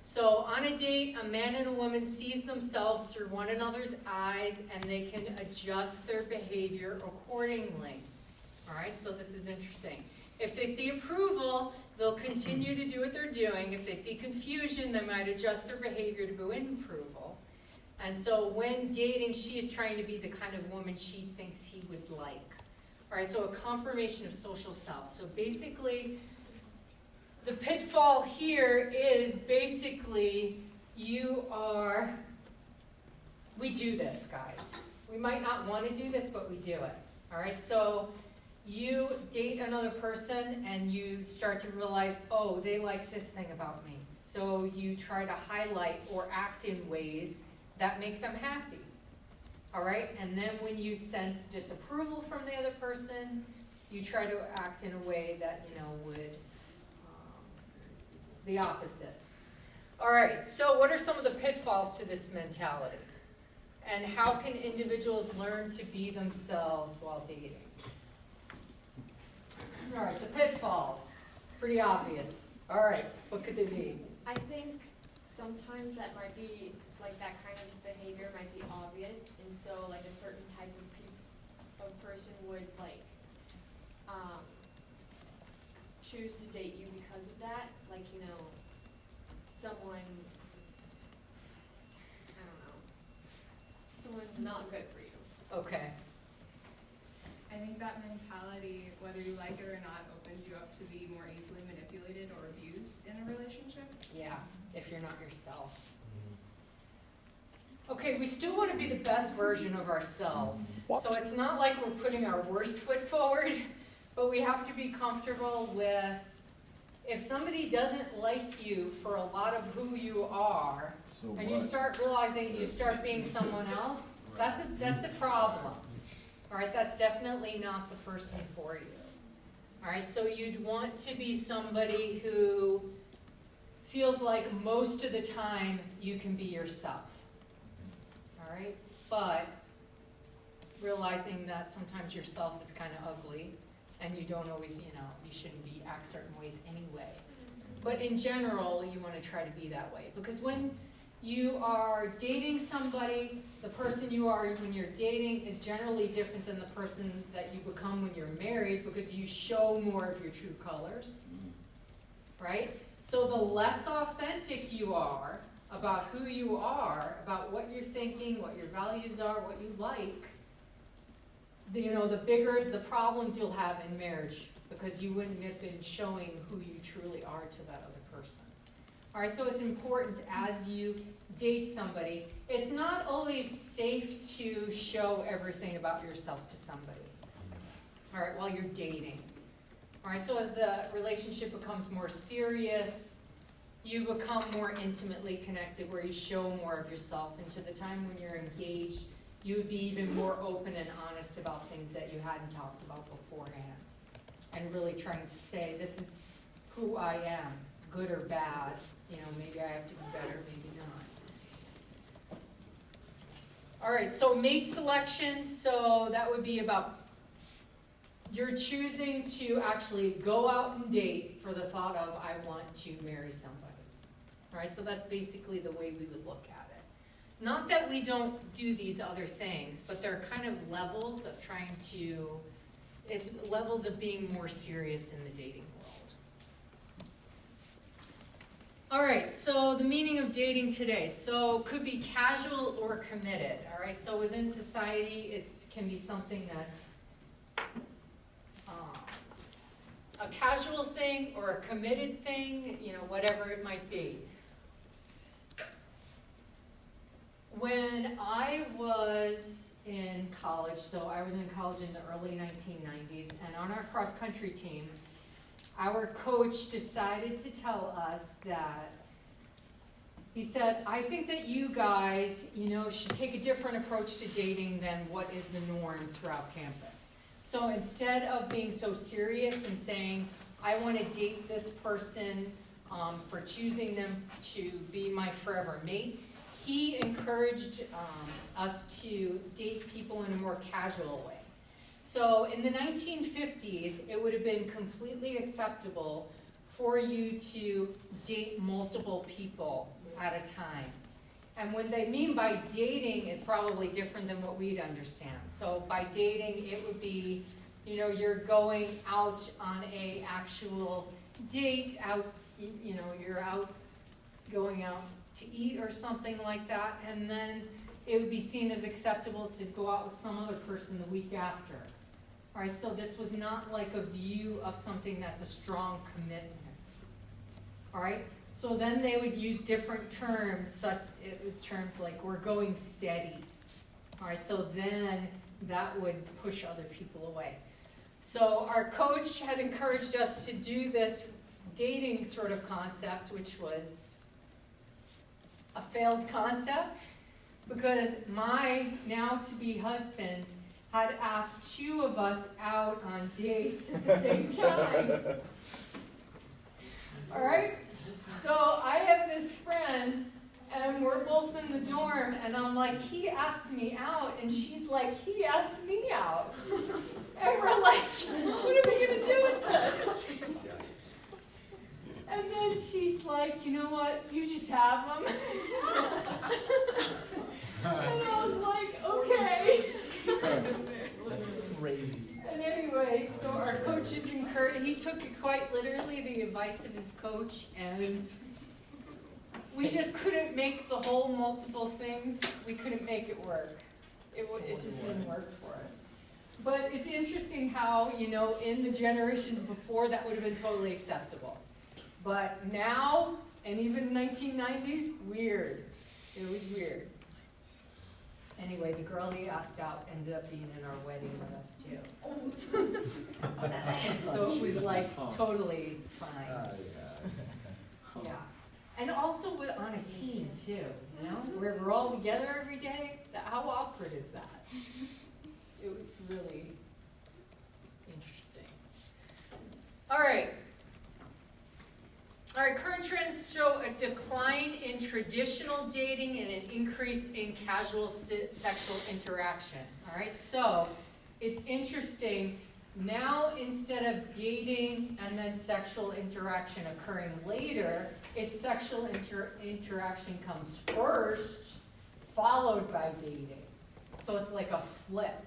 So on a date, a man and a woman sees themselves through one another's eyes, and they can adjust their behavior accordingly. All right, so this is interesting. If they see approval, they'll continue to do what they're doing. If they see confusion, they might adjust their behavior to win approval. And so when dating, she is trying to be the kind of woman she thinks he would like. All right, so a confirmation of social self. So basically, the pitfall here is basically we do this, guys. We might not want to do this, but we do it. All right, so you date another person and you start to realize, oh, they like this thing about me. So you try to highlight or act in ways that make them happy. All right, and then when you sense disapproval from the other person, you try to act in a way that, would the opposite. All right, so what are some of the pitfalls to this mentality? And how can individuals learn to be themselves while dating? All right, the pitfalls. Pretty obvious. All right, what could they be? I think sometimes that might be, like, that kind of behavior might be obvious, and so, like, a certain type of person would, like, choose to date you because of that. Like, someone, I don't know, someone not good for you. Okay. I think that mentality, whether you like it or not, opens you up to be more easily manipulated or abused in a relationship. Yeah, if you're not yourself. Okay, we still want to be the best version of ourselves. So it's not like we're putting our worst foot forward, but we have to be comfortable with, if somebody doesn't like you for a lot of who you are, So and you what? start realizing you start being someone else, that's a problem. All right, that's definitely not the person for you. All right, so you'd want to be somebody who feels like most of the time you can be yourself. All right, but realizing that sometimes yourself is kind of ugly, and you don't always, you shouldn't act certain ways anyway. But in general, you want to try to be that way. Because when you are dating somebody, the person you are when you're dating is generally different than the person that you become when you're married, because you show more of your true colors, right? So the less authentic you are about who you are, about what you're thinking, what your values are, what you like, the bigger the problems you'll have in marriage, because you wouldn't have been showing who you truly are to that other person. All right, so it's important as you date somebody, it's not always safe to show everything about yourself to somebody, all right, while you're dating. All right, so as the relationship becomes more serious, you become more intimately connected, where you show more of yourself. And to the time when you're engaged, you would be even more open and honest about things that you hadn't talked about beforehand. And really trying to say, this is who I am, good or bad. Maybe I have to be better, maybe not. All right, so mate selection. So that would be about you're choosing to actually go out and date for the thought of, I want to marry somebody. All right, so that's basically the way we would look at it. Not that we don't do these other things, but they're kind of levels of it's levels of being more serious in the dating world. All right, so the meaning of dating today. So could be casual or committed. All right, so within society, it can be something that's a casual thing or a committed thing, whatever it might be. When I was in college, so I was in college in the early 1990s, and on our cross-country team, our coach decided to tell us that, he said, I think that you guys, should take a different approach to dating than what is the norm throughout campus. So instead of being so serious and saying, I want to date this person for choosing them to be my forever mate, he encouraged us to date people in a more casual way. So in the 1950s, it would have been completely acceptable for you to date multiple people at a time. And what they mean by dating is probably different than what we'd understand. So by dating, it would be, you're going out on a actual date, you're going out to eat or something like that, and then it would be seen as acceptable to go out with some other person the week after. All right, so this was not like a view of something that's a strong commitment. All right, so then they would use different terms. It was terms like, we're going steady. All right, so then that would push other people away. So our coach had encouraged us to do this dating sort of concept, which was a failed concept, because my now-to-be husband had asked 2 of us out on dates at the same time. All right? So I have this friend, and we're both in the dorm, and I'm like, he asked me out, and she's like, he asked me out. And we're like, what are we going to do with this? And then she's like, you know what, you just have them. And I was like, okay. That's crazy. And anyway, so our coach is encouraged. He took it quite literally, the advice of his coach, and we just couldn't make the whole multiple things. We couldn't make it work. It just didn't work for us. But it's interesting how, in the generations before, that would have been totally acceptable. But now, and even 1990s, weird. It was weird. Anyway, the girl he asked out ended up being in our wedding with us too. So it was like totally fine. Yeah. And also on a team too, where we're all together every day. How awkward is that? It was really interesting. All right, current trends show a decline in traditional dating and an increase in casual sexual interaction. All right, so it's interesting. Now, instead of dating and then sexual interaction occurring later, it's sexual interaction comes first, followed by dating. So it's like a flip,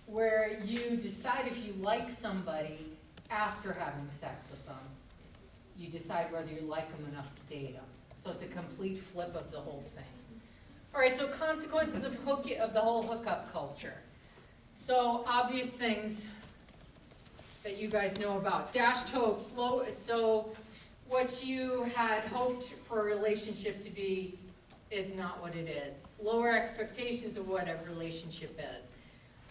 where you decide if you like somebody after having sex with them. You decide whether you like them enough to date them. So it's a complete flip of the whole thing. All right, so consequences of the whole hookup culture. So obvious things that you guys know about. Dashed hopes. So what you had hoped for a relationship to be is not what it is. Lower expectations of what a relationship is.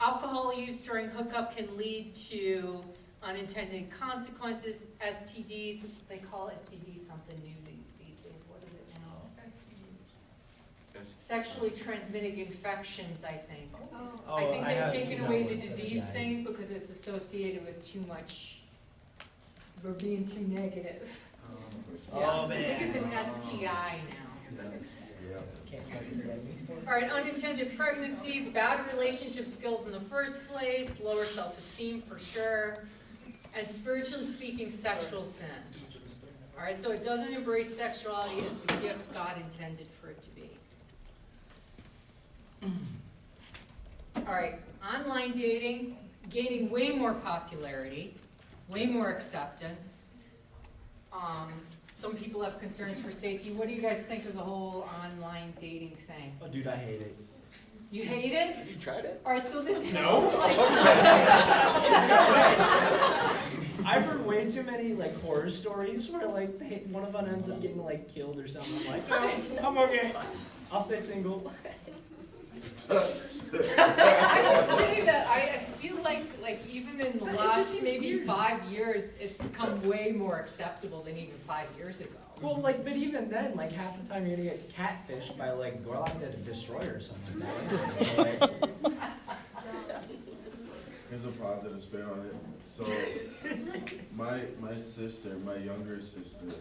Alcohol use during hookup can lead to unintended consequences. STDs, they call STDs something new these days. What is it now? STDs. Sexually transmitted infections, I think. Oh. I think I have they've seen taken that away one, the disease STIs. thing because it's associated with too much, we're being too negative. Oh, I think it's an STI now. All right, unintended pregnancies, bad relationship skills in the first place, lower self-esteem for sure, and spiritually speaking, sexual sin. All right, so it doesn't embrace sexuality as the gift God intended for it to be. All right, online dating, gaining way more popularity, way more acceptance. Some people have concerns for safety. What do you guys think of the whole online dating thing? Oh, dude, I hate it. You hate it? You tried it? All right, so this No. sounds like... I've heard way too many like horror stories where like one of them ends up getting like killed or something. I'm like, no, I'm okay. I'll stay single. I would say that I feel like even in the It just last seems maybe weird. 5 years, it's become way more acceptable than even 5 years ago. Well, like, but even then, like half the time you're gonna get catfished by like Gorlock that's a destroyer or something like that. So, like, Here's a positive spin on it. So, my sister, my younger sister,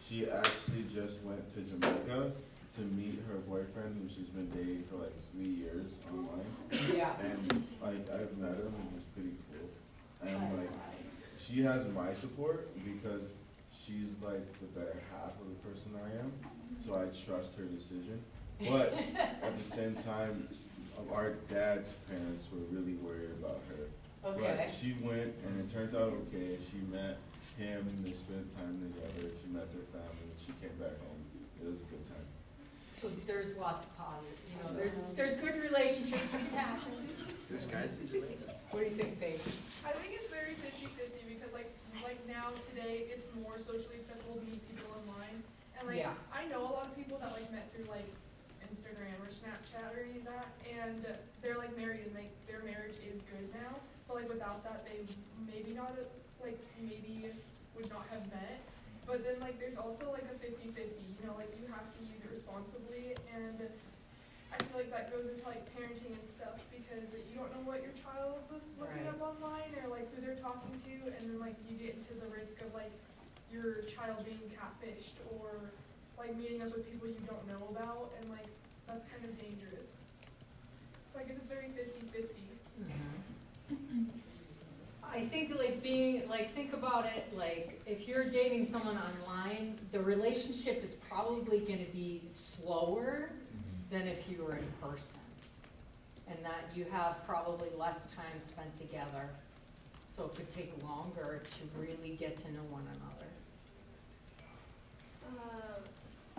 she actually just went to Jamaica to meet her boyfriend, who she's been dating for like 3 years online. Yeah. And like I've met him, and he's pretty cool. And like she has my support because she's like the better half of the person I am, so I trust her decision. But at the same time, our dad's parents were really worried about her. Okay. But she went, and it turned out okay. She met him, they spent time together. She met their family, and she came back home. It was a good time. So there's lots of positive, you know, there's good relationships that happen. There's guys who do it. What do you think, babe? I think it's very 50-50 because like now today it's more socially acceptable to meet people online. And like Yeah. I know a lot of people that like met through like Instagram or Snapchat or any of that, and they're like married and like their marriage is good now. But like without that they maybe would not have met. But then like there's also like a 50-50, you know, like you have to use it responsibly, and I feel like that goes into like parenting and stuff because you don't know what your child's looking Right. up online or like who they're talking to, and then like you get into the risk of like your child being catfished or like meeting up with people you don't know about, and like that's kind of dangerous. So I guess it's very 50-50. I think think about it, like if you're dating someone online, the relationship is probably going to be slower than if you were in person. And that you have probably less time spent together. So it could take longer to really get to know one another.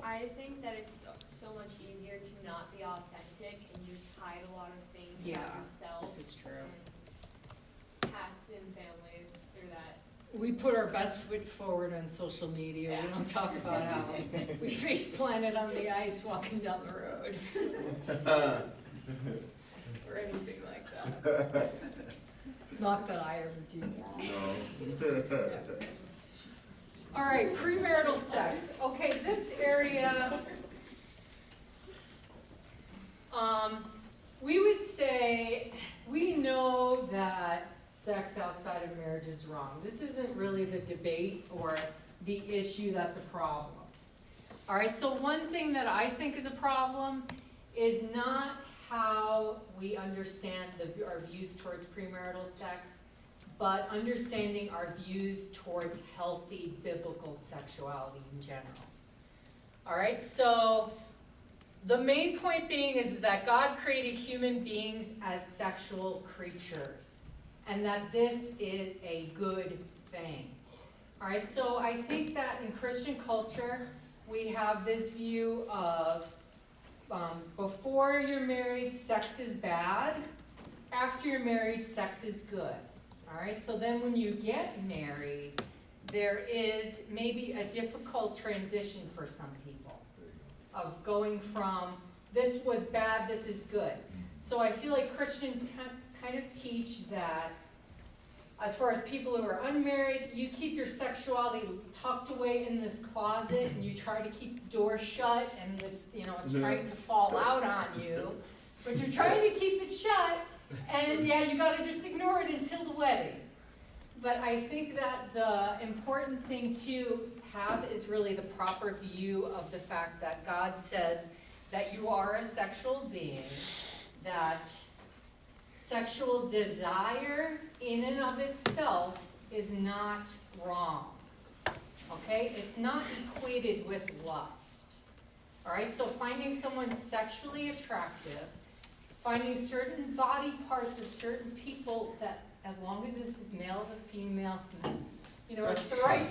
I think that it's so much easier to not be authentic and just hide a lot of things about yourself. This is true. And pass in family through that. We put our best foot forward on social media. We don't talk about how we face planted on the ice walking down the road. Or anything like that. Not that I ever do that. No. All right, premarital sex. Okay, this area, we would say, we know that sex outside of marriage is wrong. This isn't really the debate or the issue that's a problem. All right, so one thing that I think is a problem is not how we understand our views towards premarital sex, but understanding our views towards healthy biblical sexuality in general. All right, so the main point being is that God created human beings as sexual creatures, and that this is a good thing. All right, so I think that in Christian culture, we have this view of before you're married, sex is bad. After you're married, sex is good. All right, so then when you get married, there is maybe a difficult transition for some people of going from this was bad, this is good. So I feel like Christians kind of teach that as far as people who are unmarried, you keep your sexuality tucked away in this closet and you try to keep the door shut and it's trying to fall out on you, but you're trying to keep it shut, and yeah, you gotta just ignore it until the wedding. But I think that the important thing to have is really the proper view of the fact that God says that you are a sexual being, that sexual desire in and of itself is not wrong. Okay? It's not equated with lust. All right? So finding someone sexually attractive, finding certain body parts of certain people that, as long as this is male to female, it's the right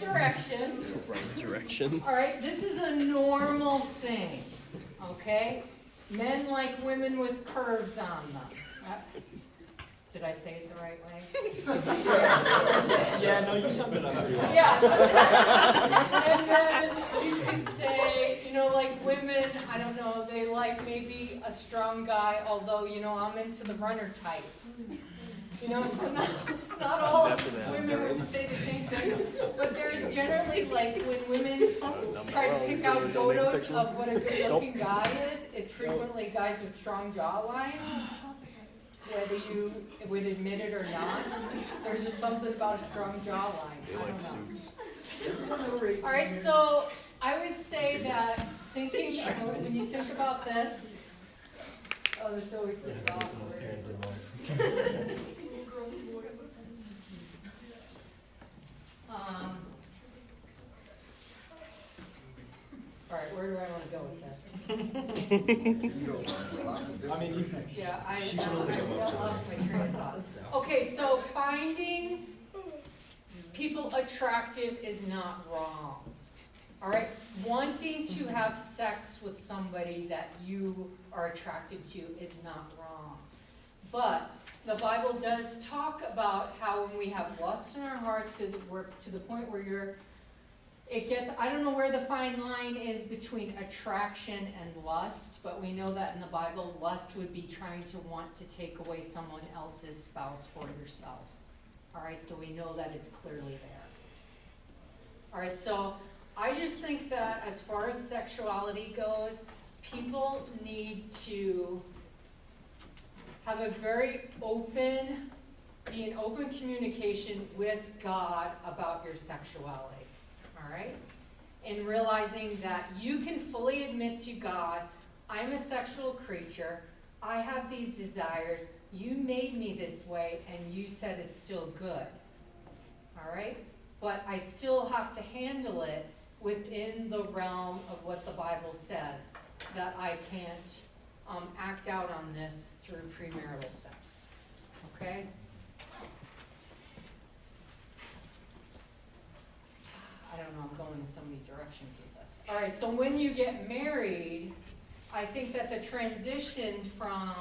direction. Right direction. All right? This is a normal thing. Okay? Men like women with curves on them. Did I say it the right way? Yeah, no, you summed it up pretty well. Yeah. And then you could say, like women, I don't know, they like maybe a strong guy, although, I'm into the runner type. So not all women would say the same thing. But there's generally, like, when women try to pick out photos of what a good-looking guy is, it's frequently guys with strong jaw lines. Whether you would admit it or not, there's just something about a strong jawline. They like suits. All right, so I would say that when you think about this, this always gets awkward. All right, where do I want to go with this? I mean, Yeah, I she totally came up lost my train of thought. Okay, so finding people attractive is not wrong. All right, wanting to have sex with somebody that you are attracted to is not wrong. But the Bible does talk about how when we have lust in our hearts to the point where I don't know where the fine line is between attraction and lust, but we know that in the Bible, lust would be trying to want to take away someone else's spouse for yourself. All right, so we know that it's clearly there. All right, so I just think that as far as sexuality goes, people need to have a very be in open communication with God about your sexuality. All right? And realizing that you can fully admit to God, I'm a sexual creature, I have these desires, you made me this way, and you said it's still good. All right? But I still have to handle it within the realm of what the Bible says, that I can't act out on this through premarital sex. Okay? I don't know, I'm going in so many directions with this. All right, so when you get married, I think that the transition from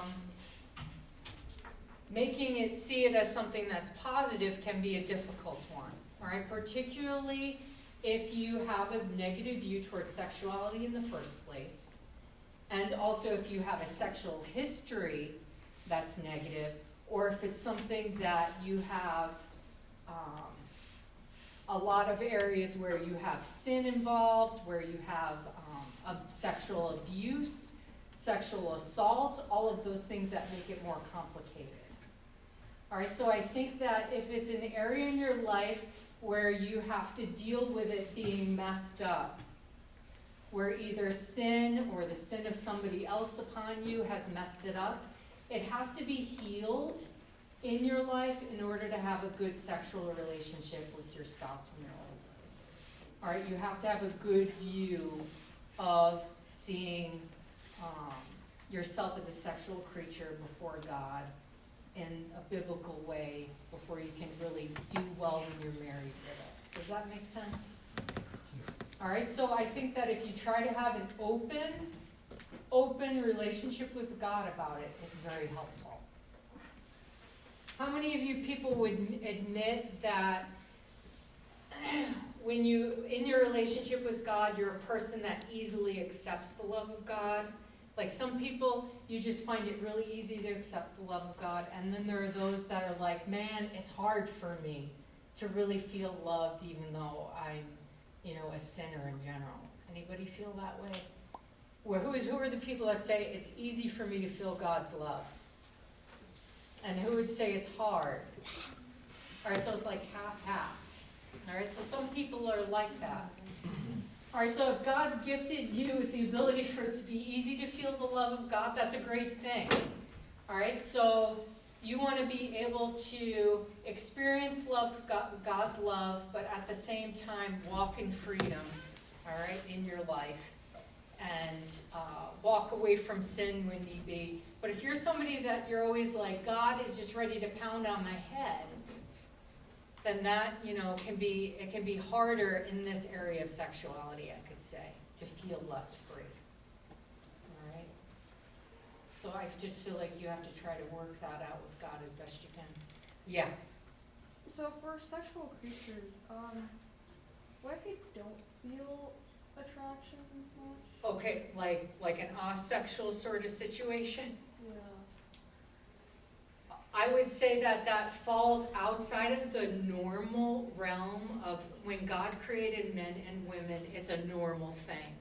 see it as something that's positive can be a difficult one. All right, particularly if you have a negative view towards sexuality in the first place, and also if you have a sexual history that's negative, or if it's something that you have a lot of areas where you have sin involved, where you have sexual abuse, sexual assault, all of those things that make it more complicated. All right, so I think that if it's an area in your life where you have to deal with it being messed up, where either sin or the sin of somebody else upon you has messed it up. It has to be healed in your life in order to have a good sexual relationship with your spouse when you're older. All right, you have to have a good view of seeing yourself as a sexual creature before God in a biblical way before you can really do well when you're married with it. Does that make sense? All right, so I think that if you try to have an open relationship with God about it, it's very helpful. How many of you people would admit that when you, in your relationship with God, you're a person that easily accepts the love of God? Like some people, you just find it really easy to accept the love of God, and then there are those that are like, man, it's hard for me to really feel loved even though I'm, a sinner in general. Anybody feel that way? Who are the people that say it's easy for me to feel God's love? And who would say it's hard? All right, so it's like half-half. All right, so some people are like that. All right, so if God's gifted you with the ability for it to be easy to feel the love of God, that's a great thing. All right, so you want to be able to experience God's love, but at the same time walk in freedom, all right, in your life, and walk away from sin when need be. But if you're somebody that you're always like, God is just ready to pound on my head, then that, can be harder in this area of sexuality, I could say, to feel less free. All right? So I just feel like you have to try to work that out with God as best you can. Yeah. So for sexual creatures, what if you don't feel attraction much? Okay, like an asexual sort of situation? Yeah. I would say that falls outside of the normal realm of when God created men and women, it's a normal thing.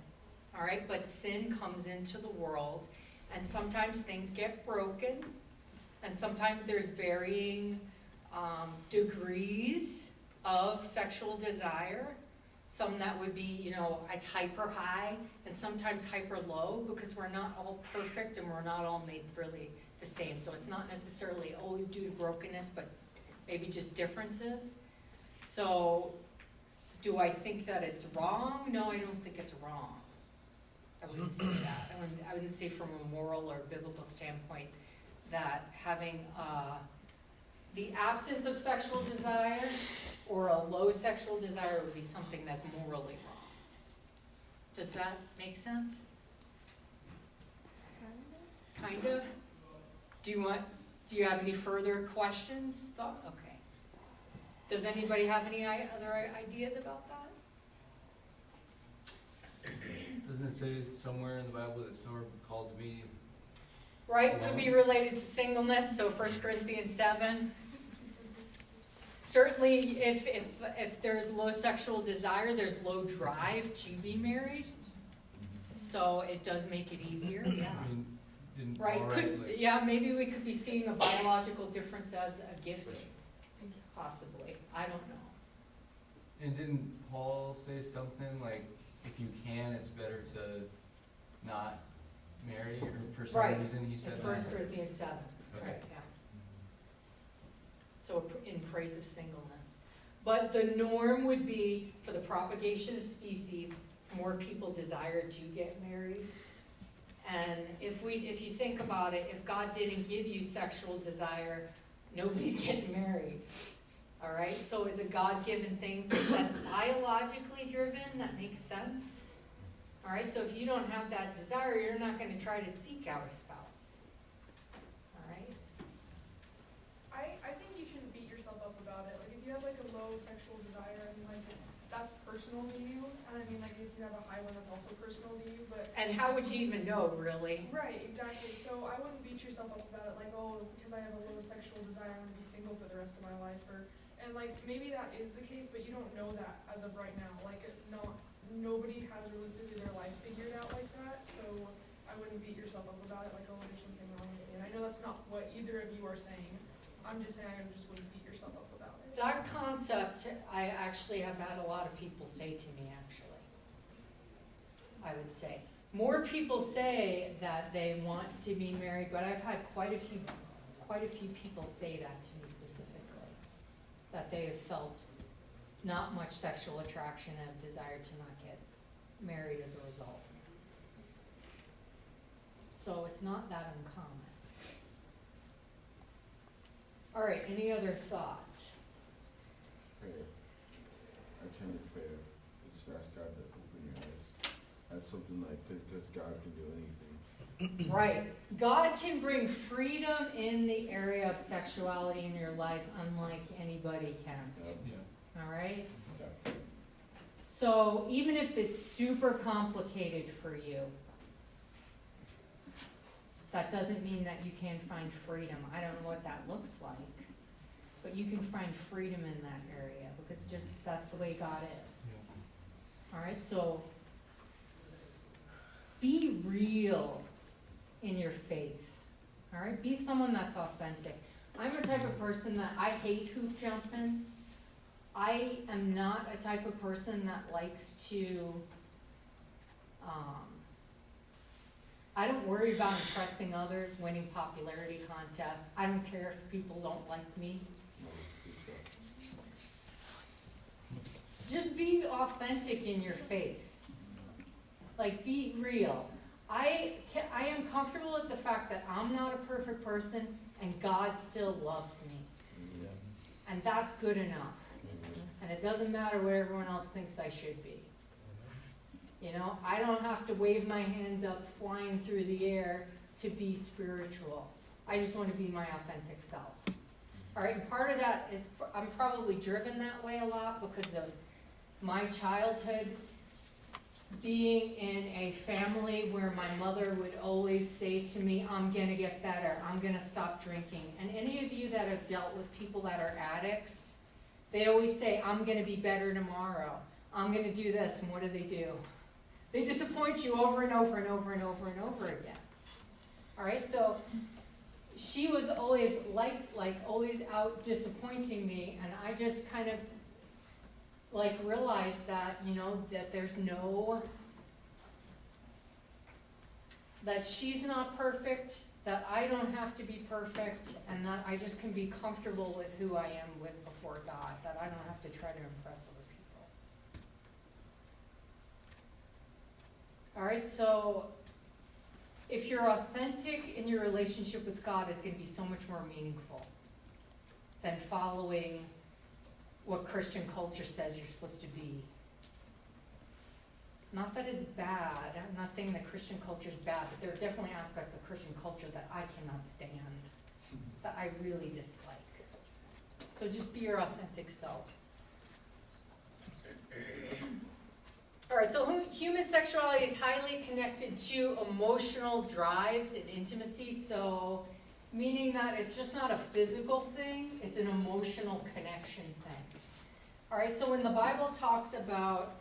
All right, but sin comes into the world, and sometimes things get broken, and sometimes there's varying degrees of sexual desire. Some that would be, it's hyper high, and sometimes hyper low, because we're not all perfect and we're not all made really the same. So it's not necessarily always due to brokenness, but maybe just differences. So do I think that it's wrong? No, I don't think it's wrong. I wouldn't say that. I wouldn't say from a moral or biblical standpoint that having the absence of sexual desire or a low sexual desire would be something that's morally wrong. Does that make sense? Kind of. Do you have any further questions? Okay. Does anybody have any other ideas about that? Doesn't it say somewhere in the Bible that some are called to be Right, could be related to singleness, so 1 Corinthians 7. Certainly, if there's low sexual desire, there's low drive to be married. So it does make it easier, yeah. I mean, didn't Right, Paul could, write, like, yeah, maybe we could be seeing a biological difference as a gift, possibly. I don't know. and didn't Paul say something like, if you can, it's better to not marry, or for some Right, reason he in said 1 that? Corinthians 7, Okay. right, yeah. So in praise of singleness. But the norm would be, for the propagation of species, more people desire to get married. And if you think about it, if God didn't give you sexual desire, nobody's getting married. All right, so it's a God-given thing that's biologically driven. That makes sense. All right, so if you don't have that desire, you're not going to try to seek out a spouse. All right. I think you shouldn't beat yourself up about it. Like if you have like a low sexual desire, I mean like that's personal to you. And I mean like if you have a high one, that's also personal to you. But And how would you even know, really? right, exactly. So I wouldn't beat yourself up about it. Like because I have a low sexual desire, I'm gonna be single for the rest of my life. And like maybe that is the case, but you don't know that as of right now. Like nobody has realistically their life figured out like that. So I wouldn't beat yourself up about it. Like there's something wrong with me. And I know that's not what either of you are saying. I'm just saying I just wouldn't beat yourself up about it. That concept, I actually have had a lot of people say to me, actually. I would say. More people say that they want to be married, but I've had quite a few people say that to me specifically, that they have felt not much sexual attraction and have desired to not get married as a result. So it's not that uncommon. All right, any other thoughts? Prayer. Attended prayer. Just ask God to open your eyes. That's something like, because God can do anything. Right. God can bring freedom in the area of sexuality in your life unlike anybody can. Yeah. All right? Yeah. So even if it's super complicated for you, that doesn't mean that you can't find freedom. I don't know what that looks like, but you can find freedom in that area because just that's the way God is. Yeah. All right, so be real in your faith. All right, be someone that's authentic. I'm a type of person that I hate hoop jumping. I am not a type of person that likes to, I don't worry about impressing others, winning popularity contests. I don't care if people don't like me. No, good stuff. Just be authentic in your faith. Like, be real. I am comfortable with the fact that I'm not a perfect person and God still loves me. Yeah. And that's good enough. And it doesn't matter what everyone else thinks I should be. You know, I don't have to wave my hands up flying through the air to be spiritual. I just want to be my authentic self. All right, and part of that is I'm probably driven that way a lot because of my childhood being in a family where my mother would always say to me, I'm going to get better, I'm going to stop drinking. And any of you that have dealt with people that are addicts, they always say, I'm going to be better tomorrow. I'm going to do this. And what do? They disappoint you over and over and over and over and over again. All right, so she was always always out disappointing me, and I just kind of realized that, that there's that she's not perfect, that I don't have to be perfect, and that I just can be comfortable with who I am with before God, that I don't have to try to impress other people. All right, so if you're authentic in your relationship with God, it's going to be so much more meaningful than following what Christian culture says you're supposed to be. Not that it's bad. I'm not saying that Christian culture is bad, but there are definitely aspects of Christian culture that I cannot stand, that I really dislike. So just be your authentic self. All right, so human sexuality is highly connected to emotional drives and intimacy, so meaning that it's just not a physical thing, it's an emotional connection thing. All right, so when the Bible talks about,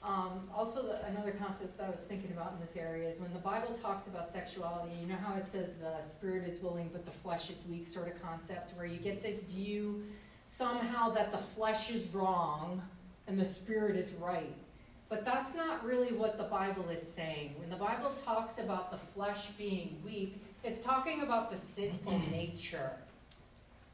another concept that I was thinking about in this area is when the Bible talks about sexuality, you know how it says the spirit is willing but the flesh is weak sort of concept, where you get this view somehow that the flesh is wrong and the spirit is right. But that's not really what the Bible is saying. When the Bible talks about the flesh being weak, it's talking about the sinful nature.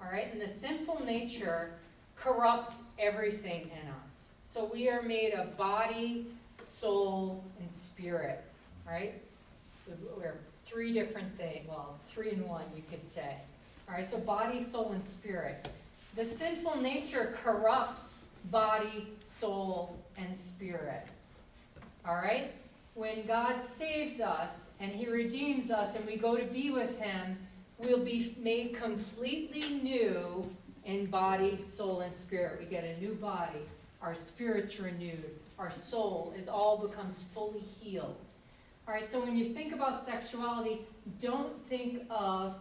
All right? And the sinful nature corrupts everything in us. So we are made of body, soul, and spirit. Right? We're three different things. Well, 3 in 1, you could say. All right? So body, soul, and spirit. The sinful nature corrupts body, soul, and spirit. All right? When God saves us and He redeems us and we go to be with Him, we'll be made completely new in body, soul, and spirit. We get a new body. Our spirit's renewed. Our soul becomes fully healed. All right, so when you think about sexuality, don't think of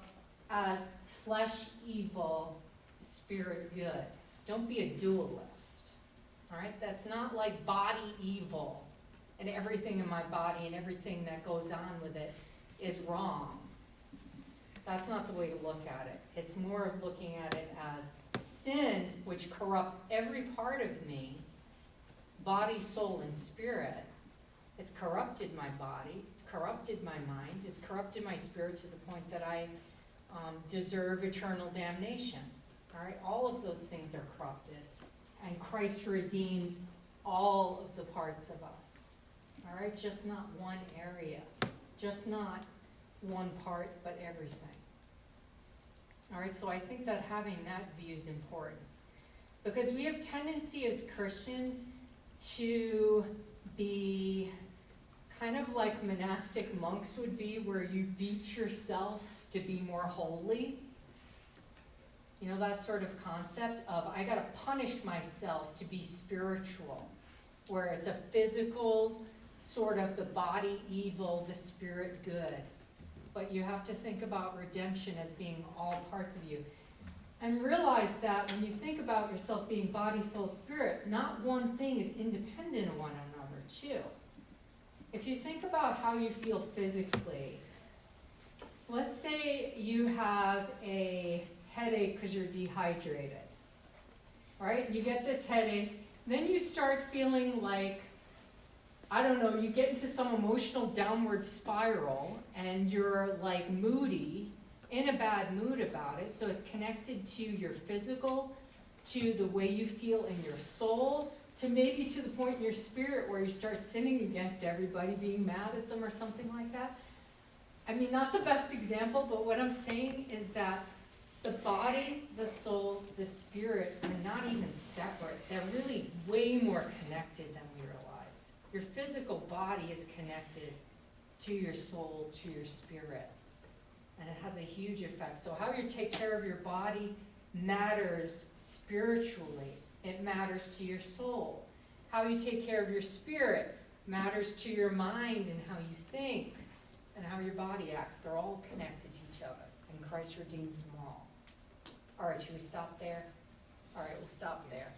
as flesh evil, spirit good. Don't be a dualist. All right, that's not like body evil and everything in my body and everything that goes on with it is wrong. That's not the way to look at it. It's more of looking at it as sin, which corrupts every part of me, body, soul, and spirit, It's corrupted my body, it's corrupted my mind, it's corrupted my spirit to the point that I deserve eternal damnation. All right, all of those things are corrupted, and Christ redeems all of the parts of us. All right, just not one area, just not one part, but everything. All right, so I think that having that view is important, because we have tendency as Christians to be kind of like monastic monks would be, where you beat yourself to be more holy. You know, that sort of concept of, I gotta punish myself to be spiritual, where it's a physical sort of the body evil, the spirit good. But you have to think about redemption as being all parts of you. And realize that when you think about yourself being body, soul, spirit, not one thing is independent of one another, too. If you think about how you feel physically, let's say you have a headache because you're dehydrated. All right, you get this headache, then you start feeling like, I don't know, you get into some emotional downward spiral and you're like moody, in a bad mood about it. So it's connected to your physical, to the way you feel in your soul, to maybe to the point in your spirit where you start sinning against everybody, being mad at them or something like that. I mean, not the best example, but what I'm saying is that the body, the soul, the spirit are not even separate. They're really way more connected than we realize. Your physical body is connected to your soul, to your spirit. And it has a huge effect. So how you take care of your body matters spiritually. It matters to your soul. How you take care of your spirit matters to your mind and how you think and how your body acts. They're all connected to each other. And Christ redeems them all. All right, should we stop there? All right, we'll stop there.